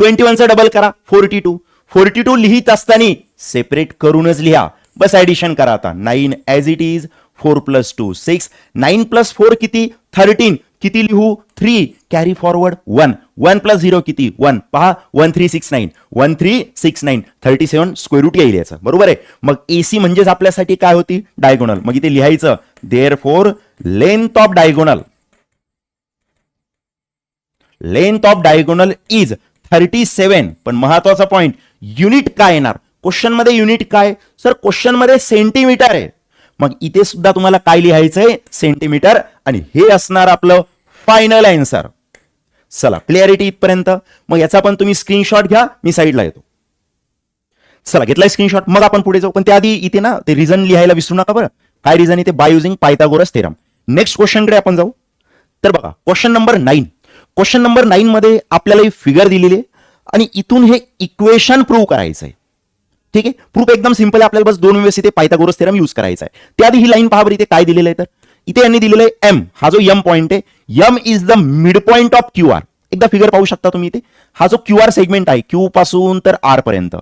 21 चा डबल करा 42. 42 लिहित असताना सेपरेट करूनच लिहा. बस ऍडिशन करा आता 9 ॲज इट इज 4 + 2 6, 9 + 4 किती 13. किती लिहू 3, कॅरी फॉरवर्ड 1, 1 + 0 किती 1. पहा 1369 1369 37 स्क्वेअर रूट येईल याचं बरोबर आहे. मग AC म्हणजेच आपल्यासाठी काय होती डायगोनल. मग इथे लिहायचं therefore length of diagonal is 37. पण महत्वाचा पॉइंट युनिट काय येणार क्वेश्चन मध्ये. युनिट काय सर क्वेश्चन मध्ये सेंटीमीटर आहे. मग इथे सुद्धा तुम्हाला काय लिहायचंय सेंटीमीटर. आणि हे असणार आपलं फायनल आन्सर. चला क्लिअरिटी इथपर्यंत. मग याचा पण तुम्ही स्क्रीनशॉट घ्या मी साईडला येतो. चला घेतलाय स्क्रीनशॉट. मग आपण पुढे जाऊ. पण त्याआधी इथे ना ते रिझन लिहायला विसरू नका बरं. काय रिझन इथे by using Pythagoras theorem. Next क्वेश्चनकडे आपण जाऊ. तर बघा क्वेश्चन नंबर 9. क्वेश्चन नंबर 9 मध्ये आपल्याला ही फिगर दिलेली आहे आणि इथून हे इक्वेशन प्रूव्ह करायचं आहे. ठीक आहे प्रूफ एकदम सिंपल आहे. आपल्याला बस 2 वेळेस इथे पायथागोरस थेरम यूज करायचा आहे. त्याआधी ही लाईन पहा बरं इथे काय दिलेलं आहे. तर इथे यांनी दिलेलं आहे M. हा जो M पॉइंट आहे M is the mid point of QR. एकदा फिगर पाहू शकता तुम्ही इथे. हा जो QR सेगमेंट आहे Q पासून तर R पर्यंत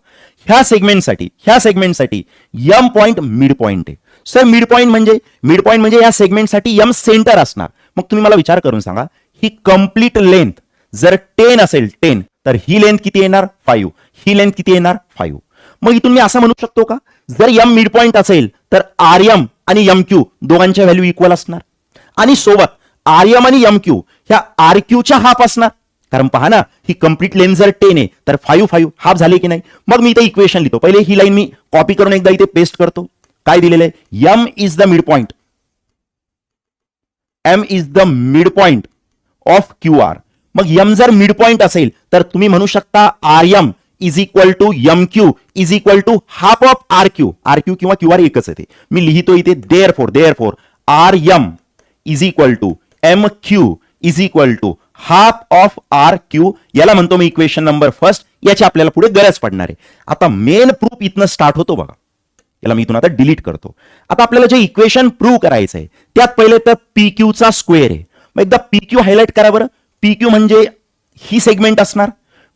ह्या सेगमेंटसाठी M पॉइंट मिड पॉइंट आहे. सर मिड पॉइंट म्हणजे या सेगमेंटसाठी M सेंटर असणार. मग तुम्ही मला विचार करून सांगा ही कंप्लीट लेंथ जर 10 असेल 10 तर ही लेंथ किती येणार 5. ही लेंथ किती येणार 5. मग इथून मी असं म्हणू शकतो का जर M मिड पॉइंट असेल तर RM आणि MQ दोघांच्या व्हॅल्यू इक्वल असणार. आणि सोबत RM आणि MQ ह्या RQ च्या हाफ असणार. कारण पहा ना ही कंप्लीट लेंथ जर 10 आहे तर 5 हाफ झाले की नाही. मग मी इथे इक्वेशन लिहितो. पहिले ही लाईन मी कॉपी करून एकदा इथे पेस्ट करतो. काय दिलेलं आहे M is the mid point. M is the mid point of QR. मग M जर मिड पॉइंट असेल तर तुम्ही म्हणू शकता RM is equal to MQ is equal to half of RQ. RQ किंवा QR एकच आहे. मी लिहितो इथे therefore RM is equal to MQ is equal to half of RQ. याला म्हणतो मी इक्वेशन नंबर फर्स्ट. याची आपल्याला पुढे गरज पडणार आहे. आता मेन प्रूफ इथनं स्टार्ट होतो बघा. याला मी इथून आता डिलीट करतो. आता आपल्याला जे इक्वेशन प्रूव्ह करायचं आहे त्यात पहिले तर PQ चा स्क्वेअर आहे. मग एकदा PQ हायलाइट करा बरं. PQ म्हणजे ही सेगमेंट असणार.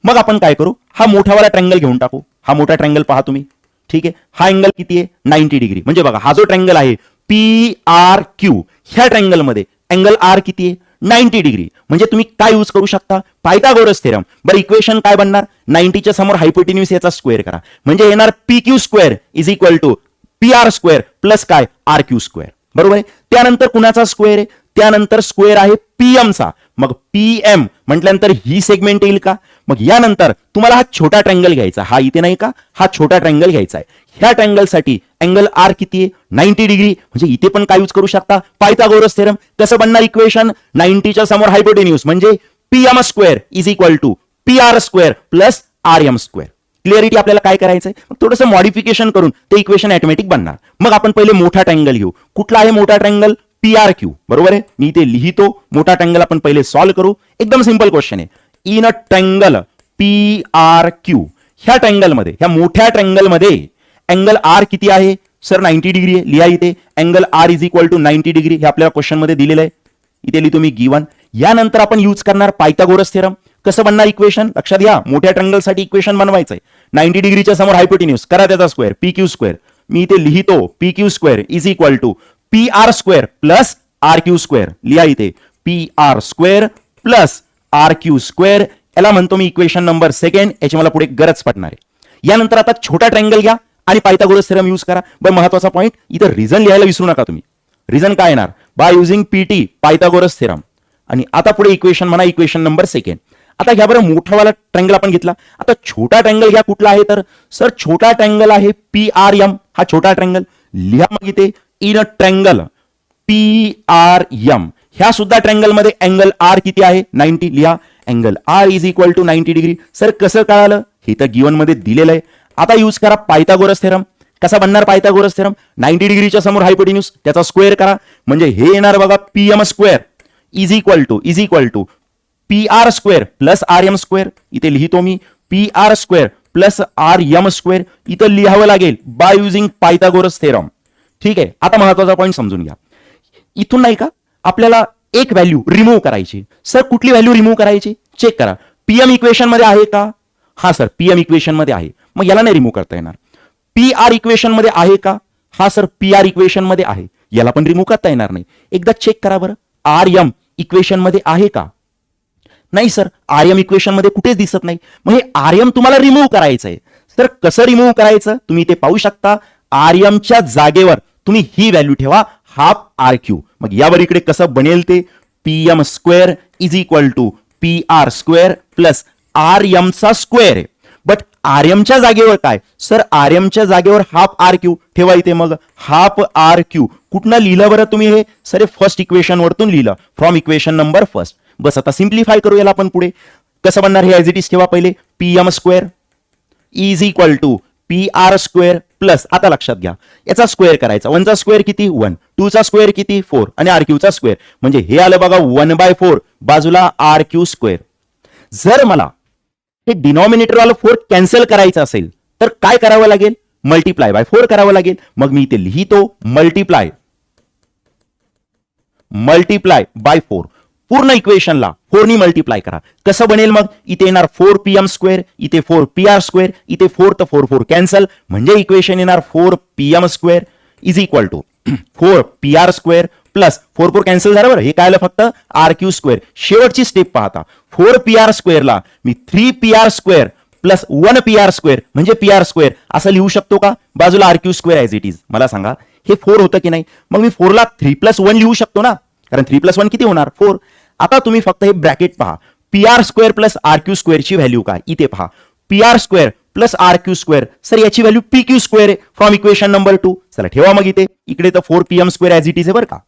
मग आपण काय करू हा मोठावाला ट्रँगल घेऊन टाकू. हा मोठा ट्रँगल पहा तुम्ही. ठीक आहे हा अँगल किती आहे 90 डिग्री. म्हणजे बघा हा जो ट्रँगल आहे PRQ ह्या ट्रँगल मध्ये अँगल R किती आहे 90 डिग्री. म्हणजे तुम्ही काय यूज करू शकता पायथागोरस थेरम. बरं इक्वेशन काय बनणार 90 च्या समोर हायपोटेन्यूस याचा स्क्वेअर करा. म्हणजे येणार PQ square is equal to PR square plus काय RQ स्क्वेअर. बरोबर आहे. त्यानंतर कुणाचा स्क्वेअर आहे त्यानंतर स्क्वेअर आहे PM चा. मग PM म्हटल्यानंतर ही सेगमेंट येईल का. मग यानंतर तुम्हाला हा छोटा ट्रँगल घ्यायचा. हा इथे नाही का हा छोटा ट्रँगल घ्यायचा आहे. ह्या ट्रँगल साठी अँगल R किती आहे 90 डिग्री. म्हणजे इथे पण काय यूज करू शकता पायथागोरस थेरम. कसं बनणार इक्वेशन 90 च्या समोर हायपोटेन्यूस म्हणजे PM square is equal to PR square plus RM square. Clarity आपल्याला काय करायचंय थोडंसं मॉडिफिकेशन करून ते इक्वेशन ऑटोमॅटिक बनणार. मग आपण पहिले मोठा ट्रँगल घेऊ. कुठला आहे मोठा ट्रँगल PRQ. बरोबर आहे. मी इथे लिहितो मोठा ट्रँगल आपण पहिले सॉल्व्ह करू. एकदम सिंपल क्वेश्चन आहे. इन अ ट्रँगल PRQ ह्या ट्रँगल मध्ये ह्या मोठ्या ट्रँगल मध्ये अँगल R किती आहे सर 90 डिग्री आहे, लिहा इथे angle R is equal to 90 degree, हे आपल्याला क्वेश्चन मध्ये दिलेलं आहे, इथे लिहितो मी गिवन. यानंतर आपण यूज करणार पायथागोरस थेरम. कसं बनणार इक्वेशन, लक्षात घ्या, मोठ्या ट्रँगलसाठी इक्वेशन बनवायचंय. 90 डिग्रीच्या समोर हायपोटेन्यूज करा त्याचा स्क्वेअर, पी क्यू स्क्वेअर. मी इथे लिहितो P Q square is equal to P R square plus R Q square. लिहा इथे P R square plus R Q square, याला म्हणतो मी इक्वेशन नंबर सेकंड. याची मला पुढे गरज पडणार आहे. यानंतर आता छोटा ट्रँगल घ्या आणि पायथागोरस थेरम यूज करा. पण महत्वाचा पॉईंट इथं रिझन लिहायला विसरू नका तुम्ही. रिझन काय येणार, by using PT Pythagoras theorem. आणि आता पुढे इक्वेशन म्हणा, इक्वेशन नंबर सेकंड. आता घ्या बरं मोठावाला ट्रँगल आपण घेतला, आता छोटा ट्रँगल घ्या. कुठला आहे तर सर छोटा ट्रँगल आहे पी आर एम. हा छोटा ट्रँगल लिहा मग इथे in a triangle P R M. ह्या सुद्धा ट्रँगल मध्ये अँगल आर किती आहे 90. लिहा angle R is equal to 90 degree. Sir कसं कळालं, हे तर गिवन मध्ये दिलेलं आहे. आता यूज करा पायथागोरस थेरम. कसा बनणार पायथागोरस थेरम, 90 डिग्रीच्या समोर हायपोटेन्यूज त्याचा स्क्वेअर करा, म्हणजे हे येणार बघा P M square is equal to P R square plus R M square. इथे लिहितो मी P R square plus R M square. इथं लिहावं लागेल बाय युझिंग पायथागोरस थेरम. ठीक आहे. आता महत्वाचा पॉईंट समजून घ्या. इथून नाही का आपल्याला एक व्हॅल्यू रिमूव्ह करायची. सर कुठली व्हॅल्यू रिमूव्ह करायची, चेक करा. पीएम इक्वेशन मध्ये आहे का, हा सर पीएम इक्वेशन मध्ये आहे, मग याला नाही रिमूव्ह करता येणार. पी आर इक्वेशन मध्ये आहे का, हा सर पी आर इक्वेशन मध्ये आहे, याला पण रिमूव्ह करता येणार नाही. एकदा चेक करा बरं, आर एम इक्वेशन मध्ये आहे का, नाही सर आर एम इक्वेशन मध्ये कुठेच दिसत नाही. मग हे आर एम तुम्हाला रिमूव्ह करायचं आहे. सर कसं रिमूव्ह करायचं, तुम्ही इथे पाहू शकता. आर एमच्या जागेवर तुम्ही ही व्हॅल्यू ठेवा हाफ आर क्यू. मग यावर इकडे कसं बनेल ते P M square is equal to P R square plus R एमचा स्क्वेअर आहे. बट आर एमच्या जागेवर काय, सर आर एमच्या जागेवर हाफ आर क्यू ठेवा इथे. मग हाफ आर क्यू कुठनं लिहिलं बरं तुम्ही हे, सर फर्स्ट इक्वेशन वरतून लिहिलं, फ्रॉम इक्वेशन नंबर फर्स्ट. बस आता सिम्प्लिफाय करू याला आपण पुढे. कसं बनणार हे, ॲज इट इज ठेवा पहिले P M square is equal to P R square plus, आता लक्षात घ्या याचा स्क्वेअर करायचा. 1 चा स्क्वेअर किती 1, 2 चा स्क्वेअर किती 4 आणि आर क्यू चा स्क्वेअर, म्हणजे हे आलं बघा 1/4 बाजूला आर क्यू स्क्वेअर. जर मला हे डिनॉमिनेटर वाला 4 कॅन्सल करायचं असेल तर काय करावं लागेल, मल्टिप्लाय बाय 4 करावं लागेल. मग मी इथे लिहितो मल्टिप्लाय बाय 4. पूर्ण इक्वेशनला 4 नी मल्टिप्लाय करा. कसं बनेल मग, इथे येणार 4 पी एम स्क्वेअर, इथे 4 पी आर स्क्वेअर, इथे 4 तर 4 कॅन्सल, म्हणजे इक्वेशन येणार 4 P M square is equal to 4 P R square plus 4 cancel झालं बरं, हे काय आलं फक्त आर क्यू स्क्वेअर. शेवटची स्टेप पाहता, 4 पी आर स्क्वेअरला मी 3 P R square plus 1 P R square म्हणजे पी आर स्क्वेअर असं लिहू शकतो का, बाजूला R Q square as it is. मला सांगा हे 4 होतं की नाही, मग मी 4 ला 3+1 लिहू शकतो ना, कारण 3+1 किती होणार 4. आता तुम्ही फक्त हे ब्रॅकेट पहा, P R square plus R Q स्क्वेअरची व्हॅल्यू काय, इथे पहा P R square plus R Q square. Sir याची व्हॅल्यू पी क्यू स्क्वेअर आहे फ्रॉम इक्वेशन नंबर 2. चला ठेवा मग इकडे तर 4 P M square as it is आहे बरं का,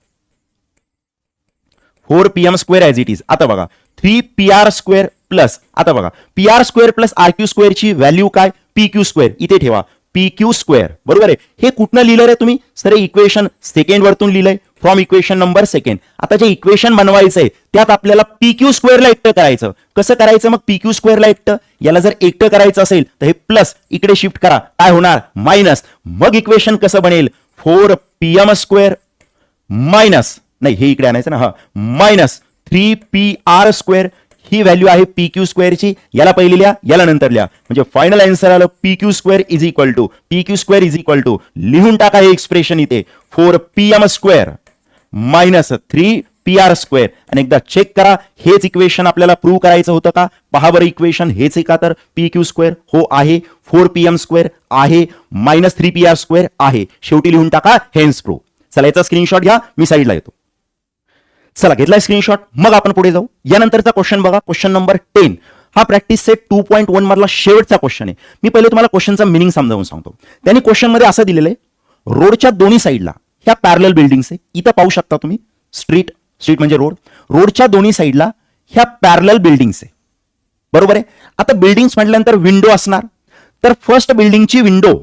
4 P M square as it is. आता बघा 3 पी आर स्क्वेअर प्लस, आता बघा P R square plus R Q स्क्वेअरची व्हॅल्यू काय पी क्यू स्क्वेअर, इथे ठेवा पी क्यू स्क्वेअर. बरोबर आहे. हे कुठनं लिहिलं रे तुम्ही, सर इक्वेशन सेकंड वरतून लिहिलंय फ्रॉम इक्वेशन नंबर सेकंड. आता जे इक्वेशन बनवायचंय त्यात आपल्याला पी क्यू स्क्वेअरला एकटं करायचं. कसं करायचं मग पी क्यू स्क्वेअरला एकटं, याला जर एकटं करायचं असेल तर हे प्लस इकडे शिफ्ट करा, काय होणार मायनस. मग इक्वेशन कसं बनेल 4 पी एम स्क्वेअर मायनस, नाही हे इकडे आणायचं ना, हा मायनस 3 पी आर स्क्वेअर. ही व्हॅल्यू आहे पी क्यू स्क्वेअरची, याला पहिले लिहा याला नंतर लिहा, म्हणजे फायनल आन्सर आलं P Q square is equal to लिहून टाका हे एक्सप्रेशन इथे 4 P M square minus 3 P R square. आणि एकदा चेक करा हेच इक्वेशन आपल्याला प्रूव्ह करायचं होतं का, पहा बरं इक्वेशन हेच आहे का, तर पी क्यू स्क्वेअर हो आहे, 4 पी एम स्क्वेअर आहे, मायनस 3 पी आर स्क्वेअर आहे. शेवटी लिहून टाका हेन्स प्रूव्ह. चला याचा स्क्रीनशॉट घ्या, मी साईडला येतो. चला घेतलाय स्क्रीनशॉट, मग आपण पुढे जाऊ. यानंतरचा क्वेश्चन बघा, क्वेश्चन नंबर 10. हा प्रॅक्टिस सेट 2.1 मधला शेवटचा क्वेश्चन आहे. मी पहिले तुम्हाला क्वेश्चनचा मिनिंग समजावून सांगतो. त्यांनी क्वेश्चन मध्ये असं दिलेलं आहे, रोडच्या दोन्ही साईडला ह्या पॅरलल बिल्डिंग्स आहे. इथं पाहू शकता तुम्ही स्ट्रीट म्हणजे रोडच्या दोन्ही साईडला ह्या पॅरलल बिल्डिंग्स आहे. बरोबर आहे. आता बिल्डिंग्स म्हटल्यानंतर विंडो असणार, तर फर्स्ट बिल्डिंगची विंडो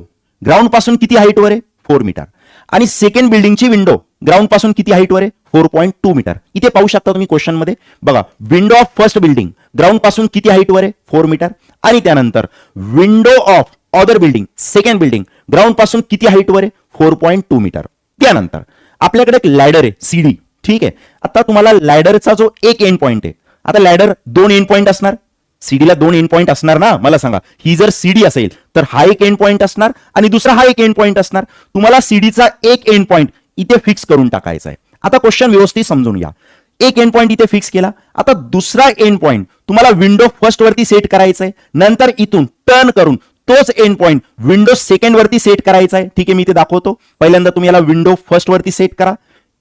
ग्राउंड पासून किती हाईटवर आहे 4 मीटर, आणि सेकंड बिल्डिंगची विंडो ग्राउंड पासून किती हाईटवर आहे 4.2 मीटर. इथे पाहू शकता तुम्ही क्वेश्चन मध्ये बघा, window of first building ground पासून किती हाईटवर आहे 4 मीटर, आणि त्यानंतर window of other building, second building ground पासून किती हाईटवर आहे? 4.2 मीटर. त्यानंतर आपल्याकडे एक लॅडर आहे सीडी. ठीक आहे, आता तुम्हाला लॅडरचा जो एक एंड पॉइंट आहे, आता लॅडर दोन एंड पॉइंट असणार, सीडीला दोन एंड पॉइंट असणार ना. मला सांगा, ही जर सीडी असेल तर हा एक एंड पॉइंट असणार आणि दुसरा हा एक एंड पॉइंट असणार. तुम्हाला सीडीचा एक एंड पॉइंट इथे फिक्स करून टाकायचा आहे. आता क्वेश्चन व्यवस्थित समजून घ्या. एक एंड पॉइंट इथे फिक्स केला. आता दुसरा एंड पॉइंट तुम्हाला विंडो फर्स्ट वरती सेट करायचा आहे. नंतर इथून टर्न करून तोच एंड पॉइंट विंडो सेकंड वरती सेट करायचा आहे. ठीक आहे, मी इथे दाखवतो. पहिल्यांदा तुम्ही याला विंडो फर्स्ट वरती सेट करा.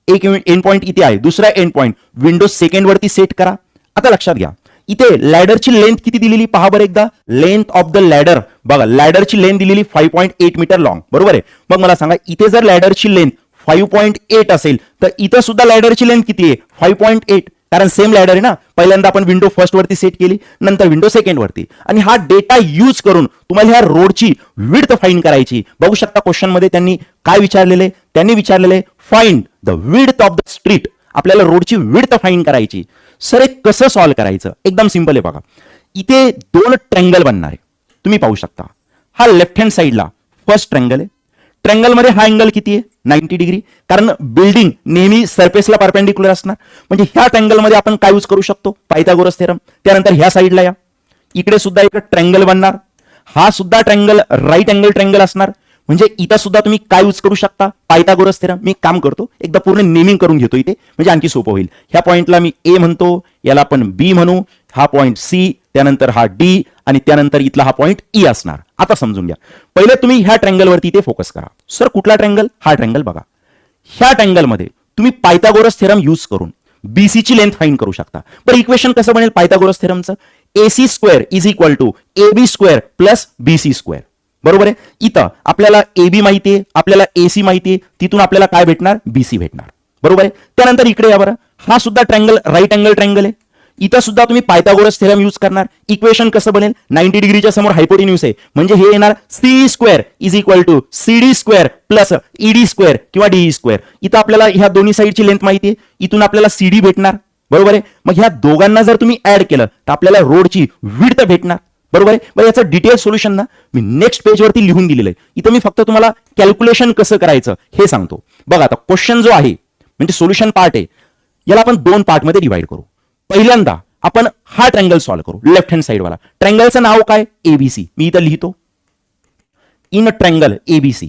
एक एंड पॉइंट इथे आहे, दुसरा एंड पॉइंट विंडो सेकंड वरती सेट करा. आता लक्षात घ्या, इथे लॅडरची लेंथ किती दिलेली पहा बरं एकदा. लेंथ ऑफ द लॅडर बघा, लॅडरची लेंथ दिलेली 5.8 मीटर लॉंग. बरोबर आहे. मग मला सांगा, इथे जर लॅडरची लेंथ 5.8 असेल तर इथं सुद्धा लॅडरची लेंथ किती आहे? 5.8. कारण सेम लॅडर आहे ना. पहिल्यांदा आपण विंडो फर्स्ट वरती सेट केली, नंतर विंडो सेकंड वरती. आणि हा डेटा यूज करून तुम्हाला ह्या रोडची विड्थ फाइंड करायची. बघू शकता क्वेश्चन मध्ये त्यांनी काय विचारलेले. त्यांनी विचारलेले find the width of the street. आपल्याला रोडची विड्थ फाइंड करायची. सर हे कसं सॉल्व्ह करायचं? एकदम सिंपल आहे बघा. इथे दोन ट्रँगल बनणार आहे, तुम्ही पाहू शकता. हा लेफ्ट हँड साइडला फर्स्ट ट्रँगल आहे. ट्रँगल मध्ये हा अँगल किती आहे? 90 डिग्री. कारण बिल्डिंग नेहमी सरफेसला परपेंडिक्युलर असणार. म्हणजे ह्या ट्रँगल मध्ये आपण काय यूज करू शकतो? Pythagoras theorem. त्यानंतर ह्या साइडला या, इकडे सुद्धा एक ट्रँगल बनणार. हा सुद्धा ट्रँगल राईट अँगल ट्रँगल असणार. म्हणजे इथं सुद्धा तुम्ही काय यूज करू शकता? Pythagoras theorem. मी काम करतो, एकदा पूर्ण नेमिंग करून घेतो इथे, म्हणजे आणखी सोपं होईल. ह्या पॉइंटला मी ए म्हणतो, याला आपण बी म्हणू, हा पॉइंट सी, त्यानंतर हा डी आणि त्यानंतर इथला हा पॉइंट ई असणार. आता समजून घ्या. पहिले तुम्ही ह्या ट्रँगल वरती इथे फोकस करा. सर कुठला ट्रँगल? हा ट्रँगल बघा. ह्या ट्रँगल मध्ये तुम्ही पायथागोरस थेरम यूज करून बीसी ची लेंथ फाइंड करू शकता. पण इक्वेशन कसं बनेल पायथागोरस थेरमचं? AC square is equal to AB square plus BC square. बरोबर आहे. इथं आपल्याला AB माहितीये, आपल्याला AC माहितीये, तिथून आपल्याला काय भेटणार? BC भेटणार. बरोबर आहे. त्यानंतर इकडे या बरं, हा सुद्धा ट्रँगल राईट अँगल ट्रँगल आहे. इथं सुद्धा तुम्ही पायथागोरस थेरम यूज करणार. इक्वेशन कसं बनेल? 90 डिग्रीच्या समोर हायपोटेन्यूज आहे, म्हणजे हे येणार C square is equal to CD square plus ED square किंवा DE स्क्वेअर. इथं आपल्याला ह्या दोन्ही साईडची लेंथ माहिती आहे, इथून आपल्याला CD भेटणार. बरोबर आहे. मग ह्या दोघांना जर तुम्ही ऍड केलं तर आपल्याला रोडची विड्थ भेटणार. बरोबर आहे. मग याचं डिटेल सोल्युशन ना मी नेक्स्ट पेज वरती लिहून दिलेलं आहे. इथं मी फक्त तुम्हाला कॅल्क्युलेशन कसं करायचं हे सांगतो. बघा, आता क्वेश्चन जो आहे म्हणजे सोल्युशन पार्ट आहे, याला आपण दोन पार्ट मध्ये डिवाइड करू. पहिल्यांदा आपण हा ट्रँगल सॉल्व्ह करू, लेफ्ट हँड साइड वाला. ट्रँगलचं नाव काय? ABC. मी इथं लिहितो इन ट्रँगल ABC.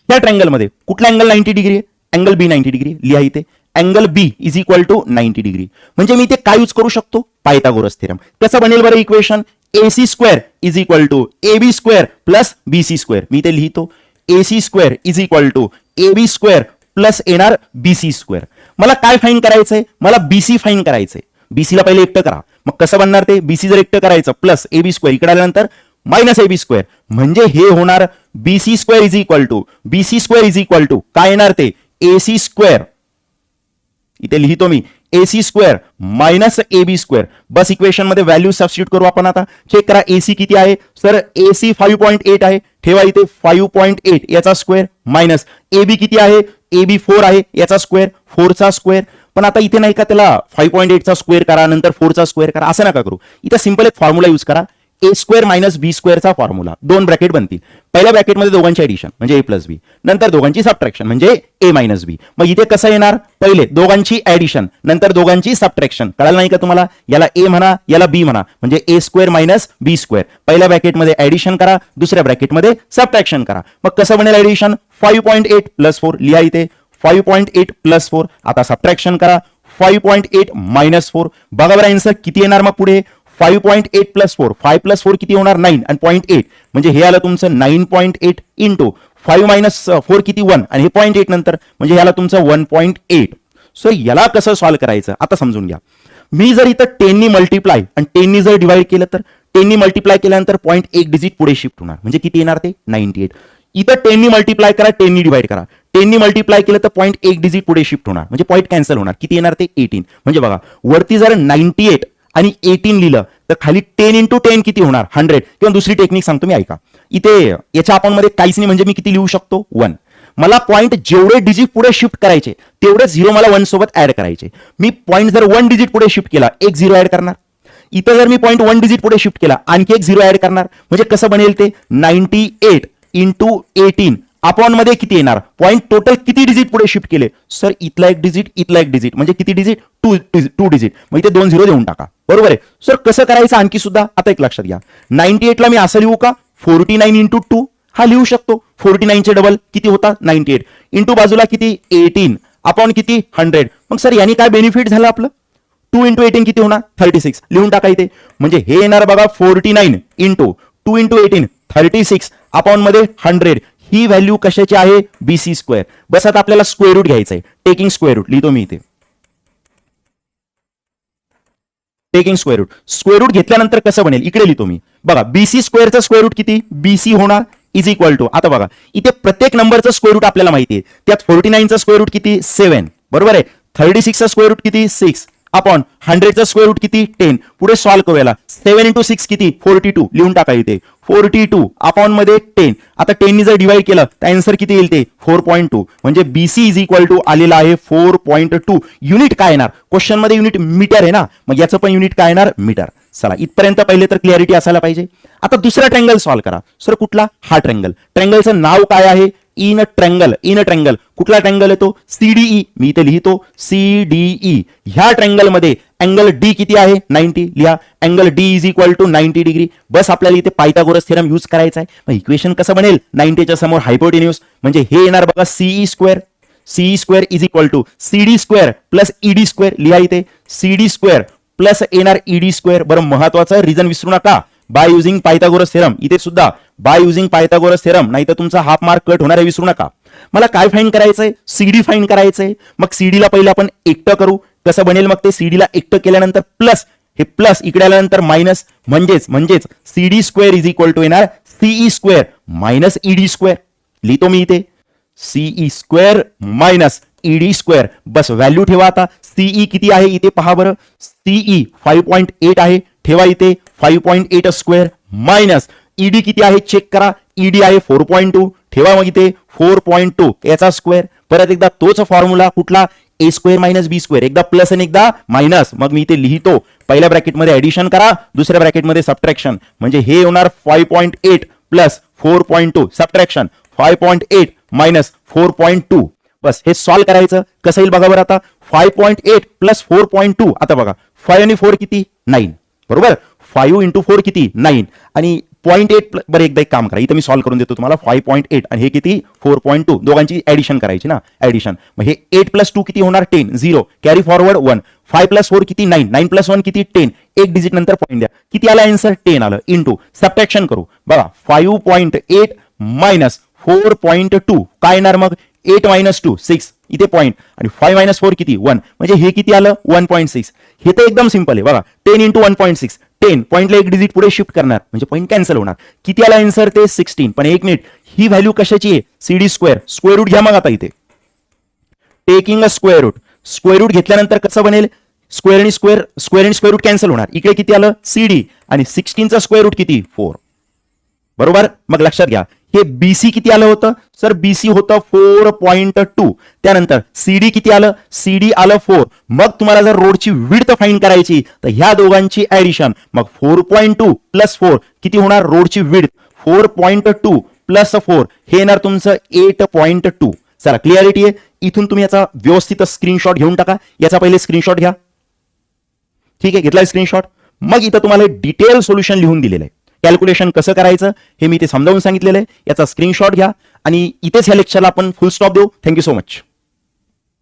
या ट्रँगल मध्ये कुठला अँगल 90 डिग्री आहे? Angle B 90 degree. लिहा इथे angle B is equal to 90 degree. म्हणजे मी इथे काय यूज करू शकतो? Pythagoras theorem. कसं बनेल बरं equation? AC square is equal to AB square plus BC square. मी इथे लिहितो AC square is equal to AB square plus येणार BC स्क्वेअर. मला काय फाइंड करायचंय? मला BC फाइंड करायचंय. BC ला पहिले एकटं करा. मग कसं बनणार ते? BC जर एकटं करायचं प्लस AB स्क्वेअर, इकडे आल्यानंतर मायनस AB स्क्वेअर, म्हणजे हे होणार BC square is equal to BC square is equal to काय येणार ते? AC square. इथे लिहितो मी AC square minus AB square. बस इक्वेशन मध्ये व्हॅल्यू सबस्टिट्यूट करू आपण. आता चेक करा AC किती आहे. सर AC 5.8 आहे. ठेवा इथे 5.8 याचा स्क्वेअर मायनस AB किती आहे? AB 4 आहे, याचा स्क्वेअर 4 चा स्क्वेअर. पण आता इथे नाही का त्याला 5.8 चा स्क्वेअर करा नंतर 4 चा स्क्वेअर करा, असं नका करू. इथे सिंपल एक फॉर्म्युला यूज करा. A स्क्वेअर मायनस B स्क्वेअरचा फॉर्म्युला. दोन ब्रॅकेट बनतील. पहिल्या ब्रॅकेटमध्ये दोघांची ऍडिशन म्हणजे A प्लस बी, नंतर दोघांची सबट्रॅक्शन म्हणजे A मायनस बी. मग इथे कसं येणार? पहिले दोघांची ऍडिशन नंतर दोघांची सबट्रॅक्शन. कळालं नाही का तुम्हाला? याला A म्हणा, याला B म्हणा, म्हणजे A square minus B square. पहिल्या ब्रॅकेटमध्ये ऍडिशन करा, दुसऱ्या ब्रॅकेटमध्ये सबट्रॅक्शन करा. मग कसं बनेल ऍडिशन? 5.8 प्लस 4. लिहा इथे 5.8 प्लस 4. आता सबट्रॅक्शन करा 5.8 मायनस 4. बघा बरं आन्सर किती येणार मग पुढे? 5.8 प्लस 4. 5 प्लस 4 किती होणार? 9 आणि 0.8 म्हणजे हे आलं तुमचं 9.8 इंटू 5 मायनस 4 किती? 1 आणि हे 0.8 नंतर म्हणजे ह्याला तुमचं 1.8. सो याला कसं सॉल्व्ह करायचं आता समजून घ्या. मी जर इथं 10 नी मल्टिप्लाय आणि 10 नी जर डिवाइड केलं तर 10 नी मल्टिप्लाय केल्यानंतर 0.1 डिजिट पुढे शिफ्ट होणार, म्हणजे किती येणार ते? 98. इथं 10 नी मल्टिप्लाय करा, 10 नी डिवाइड करा. 10 नी मल्टिप्लाय केलं तर 0.1 डिजिट पुढे शिफ्ट होणार, म्हणजे पॉईंट कॅन्सल होणार. किती येणार ते? 18. म्हणजे बघा वरती जर 98 आणि 18 लिहिलं तर खाली 10 इंटू 10 किती होणार? 100. किंवा दुसरी टेक्निक सांगतो मी, ऐका. इथे याच्या आपण मध्ये काहीच नाही, म्हणजे मी किती लिहू शकतो? 1. मला पॉईंट जेवढे डिजिट पुढे शिफ्ट करायचे तेवढे 0 मला 1 सोबत ऍड करायचे. मी पॉईंट जर 1 डिजिट पुढे शिफ्ट केला, एक 0 ऍड करणार. इथं जर मी 0.1 डिजिट पुढे शिफ्ट केला, आणखी एक 0 ऍड करणार, म्हणजे कसं बनेल ते 98 इंटू 18 अपॉन मध्ये किती येणार, पॉईंट टोटल किती डिजिट पुढे शिफ्ट केले, सर इथला एक डिजिट इथला एक डिजिट, म्हणजे किती डिजिट, 2 डिजिट, मग इथे 2 0 देऊन टाका. बरोबर आहे. सर कसं करायचं आणखी सुद्धा, आता एक लक्षात घ्या, 98 ला मी असं लिहू का, 49 इंटू 2 हा लिहू शकतो. 49 चे डबल किती होता, 98 इंटू बाजूला किती 18 अपॉन किती 100. मग सर यांनी काय बेनिफिट झालं आपलं, 2 इंटू 18 किती होणार 36, लिहून टाका इथे. म्हणजे हे येणार बघा 49 इंटू 2 इंटू 18 36 अपॉन मध्ये 100. ही व्हॅल्यू कशाची आहे, बीसी स्क्वेअर. बस आता आपल्याला स्क्वेअर रूट घ्यायचं आहे, टेकिंग स्क्वेअर रूट लिहितो मी इथे, taking square root. Square root घेतल्यानंतर कसं बनेल, इकडे लिहितो मी बघा, बीसी स्क्वेअरचा स्क्वेअर रूट किती, बीसी होणार इज इक्वल टू, आता बघा इथे प्रत्येक नंबरचं स्क्वेअर रूट आपल्याला माहिती आहे, त्यात 49 चा स्क्वेअर रूट किती 7, बरोबर आहे. 36 चा स्क्वेअर रूट किती 6 अपॉन 100 चा स्क्वेअर रूट किती 10. पुढे सॉल्व्ह करूया, 7 इंटू 6 किती 42, लिहून टाका इथे 42 अपॉन मध्ये 10. आता 10 ने जर डिवाइड केलं तर आन्सर किती येईल ते 4.2. म्हणजे बीसी इज इक्वल टू आलेला आहे 4.2. युनिट काय येणार, क्वेश्चन मध्ये युनिट मीटर आहे ना, मग याचं पण युनिट काय येणार मीटर. चला इथपर्यंत पहिले तर क्लिअरिटी असायला पाहिजे. आता दुसरा ट्रँगल सॉल्व्ह करा. सर कुठला, हा ट्रँगल, ट्रँगलचं नाव काय आहे, इन ट्रँगल. कुठला ट्रँगल येतो, सीडीई, मी इथे लिहितो सीडीई. ह्या ट्रँगल मध्ये अँगल डी किती आहे 90, लिहा angle D is equal to 90 degree. बस आपल्याला इथे पायथागोरस थेरम यूज करायचा आहे. मग इक्वेशन कसं बनेल, 90 च्या समोर हायपोटेन्यूज, म्हणजे हे येणार बघा CE square is equal to CD square plus ED square. लिहा इथे सीडी स्क्वेअर प्लस येणार ईडी स्क्वेअर. बरं महत्वाचं रिझन विसरू नका, बाय युझिंग पायथागोरस थेरम. इथे सुद्धा बाय युझिंग पायथागोरस थेरम, नाही तर तुमचा हाफ मार्क कट होणार आहे, विसरू नका. मला काय फाइंड करायचंय, सीडी फाइंड करायचंय. मग सीडीला पहिले आपण एकटं करू, कसं बनेल मग ते, सीडीला एकटं केल्यानंतर प्लस, हे प्लस इकडे आल्यानंतर मायनस, म्हणजेच CD square is equal to येणार CE square minus ED square. लिहितो मी इथे CE square minus ED square. बस व्हॅल्यू ठेवा. आता सीई किती आहे इथे पहा बरं, सीई 5.8 आहे, ठेवा इथे 5.8 स्क्वेअर मायनस ईडी किती आहे चेक करा, ईडी आहे 4.2, ठेवा मग इथे 4.2 याचा स्क्वेअर. परत एकदा तोच फॉर्म्युला कुठला, ए स्क्वेअर मायनस बी स्क्वेअर, एकदा प्लस आणि एकदा मायनस. मग मी इथे लिहितो, पहिल्या ब्रॅकेटमध्ये ऍडिशन करा, दुसऱ्या ब्रॅकेटमध्ये सबट्रॅक्शन. म्हणजे हे होणार 5.8 प्लस 4.2 सबट्रॅक्शन 5.8 मायनस 4.2. बस हे सॉल्व्ह करायचं. कसं येईल बघा बरं, आता 5.8 प्लस 4.2. आता बघा 5 आणि 4 किती 9, बरोबर. 5 इंटू 4 किती 9 आणि 0.8. बरं एकदा एक काम करा, इथं मी सॉल्व्ह करून देतो तुम्हाला. 5.8 आणि हे किती 4.2, दोघांची ऍडिशन करायची ना, ऍडिशन. मग हे 8 प्लस 2 किती होणार 10, 0 कॅरी फॉरवर्ड 1. 5 प्लस 4 किती 9, 9 प्लस 1 किती 10, एक डिजिट नंतर पॉईंट द्या, किती आला आन्सर 10 आलं. इंटू सबट्रॅक्शन करू बघा, 5.8 मायनस 4.2 काय येणार मग, 8 मायनस 2 6 इथे पॉईंट, आणि 5 मायनस 4 किती 1, म्हणजे हे किती आलं 1.6. हे तर एकदम सिंपल आहे बघा, 10 इंटू 1.6, 10 पॉईंटला एक डिजिट पुढे शिफ्ट करणार म्हणजे पॉईंट कॅन्सल होणार. किती आला आन्सर ते 16. पण एक मिनिट, ही व्हॅल्यू कशाची आहे, सीडी स्क्वेअर. स्क्वेअर रूट घ्या मग आता इथे, taking a square root. Square root घेतल्यानंतर कसं बनेल, स्क्वेअर आणि स्क्वेअर रूट कॅन्सल होणार. इकडे किती आलं सीडी, आणि 16 चा स्क्वेअर रूट किती 4, बरोबर. मग लक्षात घ्या, हे बीसी किती आलं होतं, सर बीसी होतं 4.2. त्यानंतर सीडी किती आलं, सीडी आलं 4. मग तुम्हाला जर रोडची विड्थ फाइंड करायची तर ह्या दोघांची ऍडिशन, मग 4.2 प्लस 4 किती होणार, रोडची विड्थ 4.2 प्लस 4 हे येणार तुमचं 8.2. चला क्लिअरिटी आहे. इथून तुम्ही याचा व्यवस्थित स्क्रीनशॉट घेऊन टाका. याचा पहिले स्क्रीनशॉट घ्या, ठीक आहे, घेतलाय स्क्रीनशॉट. मग इथं तुम्हाला डिटेल सोल्युशन लिहून दिलेलं आहे. कॅल्क्युलेशन कसं करायचं हे मी इथे समजावून सांगितलेलं आहे. याचा स्क्रीनशॉट घ्या आणि इथेच ह्या लेक्चरला आपण फुल स्टॉप देऊ. Thank you so much.